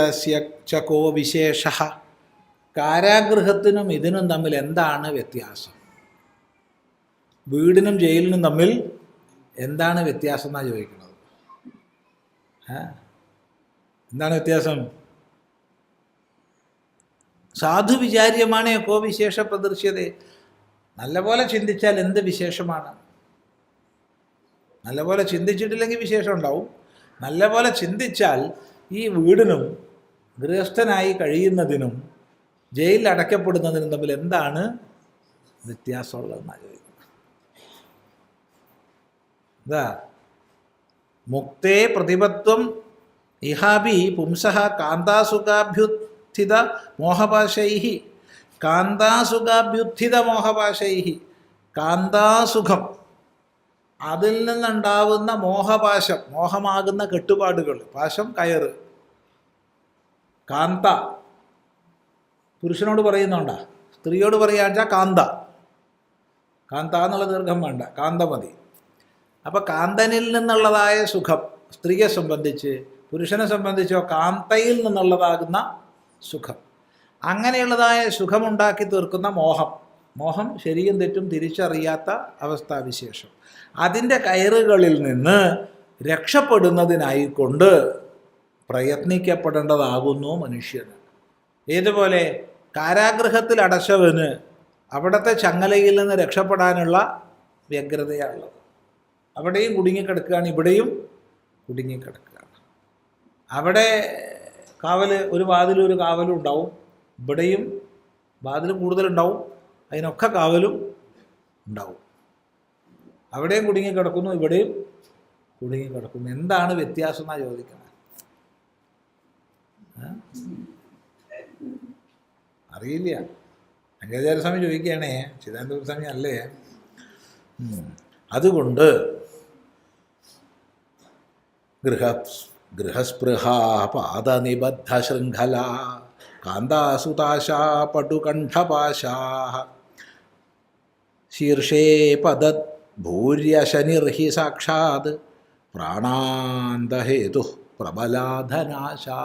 ചകോ വിശേഷ. കാരാഗൃഹത്തിനും ഇതിനും തമ്മിൽ എന്താണ് വ്യത്യാസം? വീടിനും ജയിലിനും തമ്മിൽ എന്താണ് വ്യത്യാസം എന്നാണ് ചോദിക്കുന്നത്. എന്താണ് വ്യത്യാസം? സാധു വിചാര്യമാണ് കോ വിശേഷ പ്രദർശ്യത. നല്ലപോലെ ചിന്തിച്ചാൽ എന്ത് വിശേഷമാണ്? നല്ലപോലെ ചിന്തിച്ചിട്ടില്ലെങ്കിൽ വിശേഷം ഉണ്ടാവും. നല്ലപോലെ ചിന്തിച്ചാൽ ഈ വീടിനും ഗൃഹസ്ഥനായി കഴിയുന്നതിനും ജയിലിൽ അടയ്ക്കപ്പെടുന്നതിനും തമ്മിൽ എന്താണ് വ്യത്യാസമുള്ളതെന്നാണ് ചോദിക്കുന്നത്. എന്താ? മുക്തേ പ്രതിപത്വം ഇഹാബി പുംസഃ കാന്താസുഖാഭ്യുത്ഥിത മോഹപാശൈഃ. കാന്താസുഖാഭ്യുത്ഥിത മോഹപാശൈഃ. കാന്താസുഖം, അതിൽ നിന്നുണ്ടാവുന്ന മോഹപാശം, മോഹമാകുന്ന കെട്ടുപാടുകൾ. പാശം കയറ്. കാന്ത പുരുഷനോട് പറയുന്നുണ്ടാ, സ്ത്രീയോട് പറയാച്ചാൽ കാന്ത. കാന്ത എന്നുള്ള ദീർഘം വേണ്ട, കാന്ത മതി. അപ്പം കാന്തനിൽ നിന്നുള്ളതായ സുഖം സ്ത്രീയെ സംബന്ധിച്ച്, പുരുഷനെ സംബന്ധിച്ചോ കാന്തയിൽ നിന്നുള്ളതാകുന്ന സുഖം. അങ്ങനെയുള്ളതായ സുഖമുണ്ടാക്കി തീർക്കുന്ന മോഹം. മോഹം ശരിയും തെറ്റും തിരിച്ചറിയാത്ത അവസ്ഥാവിശേഷം. അതിൻ്റെ കയറുകളിൽ നിന്ന് രക്ഷപ്പെടുന്നതിനായിക്കൊണ്ട് പ്രയത്നിക്കപ്പെടേണ്ടതാകുന്നു മനുഷ്യന്. ഏതുപോലെ കാരാഗൃഹത്തിൽ അടച്ചവന് അവിടുത്തെ ചങ്ങലയിൽ നിന്ന് രക്ഷപ്പെടാനുള്ള വ്യഗ്രതയാണുള്ളത്. അവിടെയും കുടുങ്ങിക്കിടക്കുകയാണ്, ഇവിടെയും കുടുങ്ങിക്കിടക്കുകയാണ്. അവിടെ ഒരു വാതിലും ഒരു കാവലും ഉണ്ടാവും, ഇവിടെയും വാതിലും കൂടുതലുണ്ടാവും, അതിനൊക്കെ കാവലും ഉണ്ടാവും. അവിടെയും കുടുങ്ങിക്കിടക്കുന്നു, ഇവിടെയും കുടുങ്ങിക്കിടക്കുന്നു. എന്താണ് വ്യത്യാസം എന്നാണ് ചോദിക്കുന്നത്. അറിയില്ല. ശങ്കരാചാര്യസ്വാമി ചോദിക്കുകയാണേ, ചിദാനന്ദസ്വാമി അല്ലേ. അതുകൊണ്ട് ഗൃഹസ്പൃഹാ പാദനിബദ്ധ ശൃംഖല കാന്താസുതാശാ പടുകണ്ഠപാശാ ശീർഷേ പദത് ഭൂര്യശനിർഹി സാക്ഷാത് പ്രാണാന്തഹേതു പ്രബലാധനാശാ.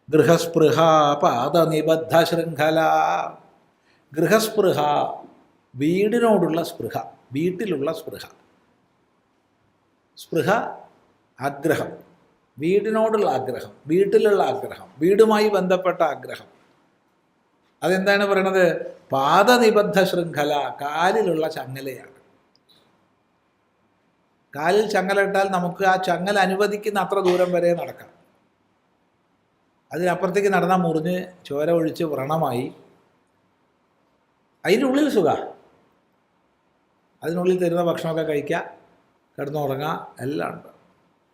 ഗൃഹസ്പൃഹ പാദനിബദ്ധ ശൃംഖല. ഗൃഹസ്പൃഹ, വീടിനോടുള്ള സ്പൃഹ, വീട്ടിലുള്ള സ്പൃഹ. സ്പൃഹ ആഗ്രഹം, വീടിനോടുള്ള ആഗ്രഹം, വീട്ടിലുള്ള ആഗ്രഹം, വീടുമായി ബന്ധപ്പെട്ട ആഗ്രഹം. അതെന്താണ് പറയണത്? പാദനിബദ്ധ ശൃംഖല, കാലിലുള്ള ചങ്ങലയാണ്. കാലിൽ ചങ്ങല ഇട്ടാൽ നമുക്ക് ആ ചങ്ങല അനുവദിക്കുന്ന അത്ര ദൂരം വരെ നടക്കാം. അതിനപ്പുറത്തേക്ക് നടന്നാൽ മുറിഞ്ഞ് ചോര ഒഴിച്ച് വ്രണമായി. അതിൻ്റെ ഉള്ളിൽ സുഖ, അതിനുള്ളിൽ തരുന്ന ഭക്ഷണമൊക്കെ കഴിക്കുക, കിടന്നുറങ്ങുക, എല്ലാം ഉണ്ട്.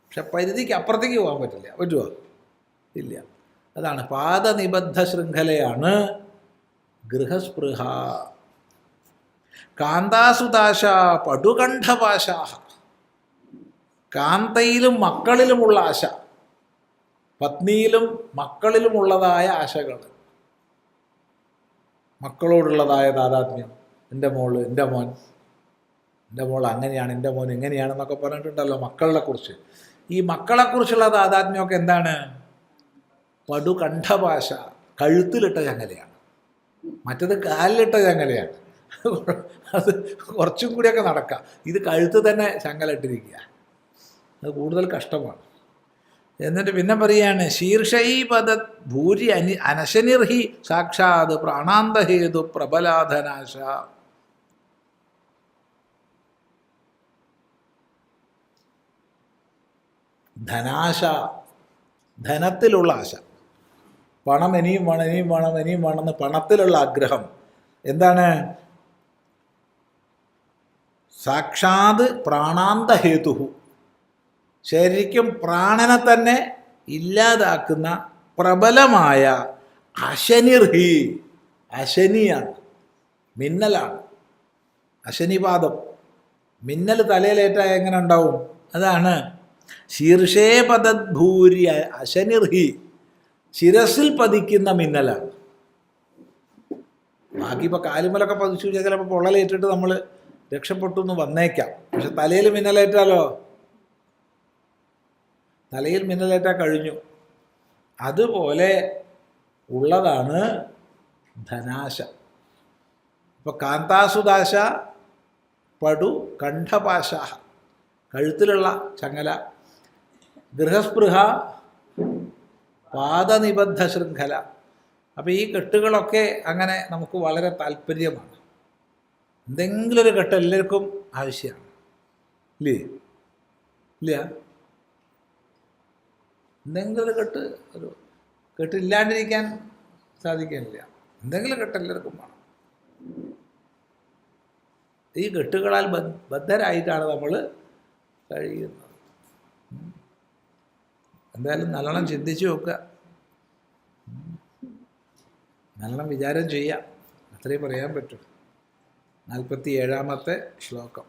പക്ഷെ പരിധിക്ക് അപ്പുറത്തേക്ക് പോകാൻ പറ്റില്ല. പറ്റുമോ? ഇല്ല. അതാണ് പാദനിബദ്ധ ശൃംഖലയാണ് ഗൃഹസ്പൃഹ. കാന്താസുതാശ പടുകണ്ഠപാശാഹ. കാന്തയിലും മക്കളിലുമുള്ള ആശ, പത്നിയിലും മക്കളിലുമുള്ളതായ ആശകൾ, മക്കളോടുള്ളതായ താതാത്മ്യം. എൻ്റെ മോള്, എൻ്റെ മോൻ, എൻ്റെ മോൾ അങ്ങനെയാണ്, എൻ്റെ മോൻ ഇങ്ങനെയാണെന്നൊക്കെ പറഞ്ഞിട്ടുണ്ടല്ലോ മക്കളെ കുറിച്ച്. ഈ മക്കളെക്കുറിച്ചുള്ള താതാത്മ്യമൊക്കെ എന്താണ്? പടുകണ്ഠപാശ, കഴുത്തിലിട്ട ചങ്ങലയാണ്. മറ്റത് കാലിലിട്ട ചങ്ങലയാണ്. അത് കുറച്ചും കൂടിയൊക്കെ നടക്കാം. ഇത് കഴുത്ത് തന്നെ ചങ്ങല ഇട്ടിരിക്കുക. അത് കൂടുതൽ കഷ്ടമാണ്. എന്നിട്ട് പിന്നെ പറയാണ് ശീർഷൈപദ ഭൂരി അനശനിർഹി സാക്ഷാത് പ്രാണാന്തഹേതു പ്രബലാധനാശ. ധനാശ, ധനത്തിലുള്ള ആശ. പണം ഇനിയും വേണം, ഇനിയും വേണം, ഇനിയും വേണമെന്ന് പണത്തിലുള്ള ആഗ്രഹം. എന്താണ്? സാക്ഷാത് പ്രാണാന്തഹേതു, ശരിക്കും പ്രാണനെ തന്നെ ഇല്ലാതാക്കുന്ന പ്രബലമായ അശനിർഹി. അശനിയാണ്, മിന്നലാണ്. അശനിപാതം, മിന്നൽ തലയിലേറ്റാൽ എങ്ങനെ ഉണ്ടാവും? അതാണ് ശീർഷേ പദഭൂരി അശനിർഹി, ശിരസിൽ പതിക്കുന്ന മിന്നലാണ്. ബാക്കി ഇപ്പോൾ കാലുമലൊക്കെ പതിച്ചു ചിലപ്പോൾ പൊള്ളലേറ്റിട്ട് നമ്മൾ രക്ഷപ്പെട്ടു എന്ന് വന്നേക്കാം. പക്ഷെ തലയിൽ മിന്നലേറ്റാലോ? തലയിൽ മിന്നലേറ്റാൽ കഴിഞ്ഞു. അതുപോലെ ഉള്ളതാണ് ധനാശ. ഇപ്പോൾ കാന്താസുദാശ പടു കണ്ഠപാശ, കഴുത്തിലുള്ള ചങ്ങല. ഗൃഹസ്പൃഹ പാദനിബദ്ധ ശൃംഖല. അപ്പോൾ ഈ കെട്ടുകളൊക്കെ അങ്ങനെ നമുക്ക് വളരെ താല്പര്യമാണ്. എന്തെങ്കിലും ഒരു കെട്ട് എല്ലാവർക്കും ആവശ്യമാണ്, ഇല്ലേ? ഇല്ല, എന്തെങ്കിലും ഒരു കെട്ടില്ലാണ്ടിരിക്കാൻ സാധിക്കുന്നില്ല. എന്തെങ്കിലും കെട്ട് എല്ലാവർക്കും വേണം. ഈ കെട്ടുകളാൽ ബദ്ധരായിട്ടാണ് നമ്മൾ കഴിയുന്നത്. എന്തായാലും നല്ലോണം ചിന്തിച്ച് നോക്കുക, നല്ലോണം വിചാരം ചെയ്യാം. അത്രയും പറയാൻ പറ്റും. 47-ാമത്തെ ശ്ലോകം.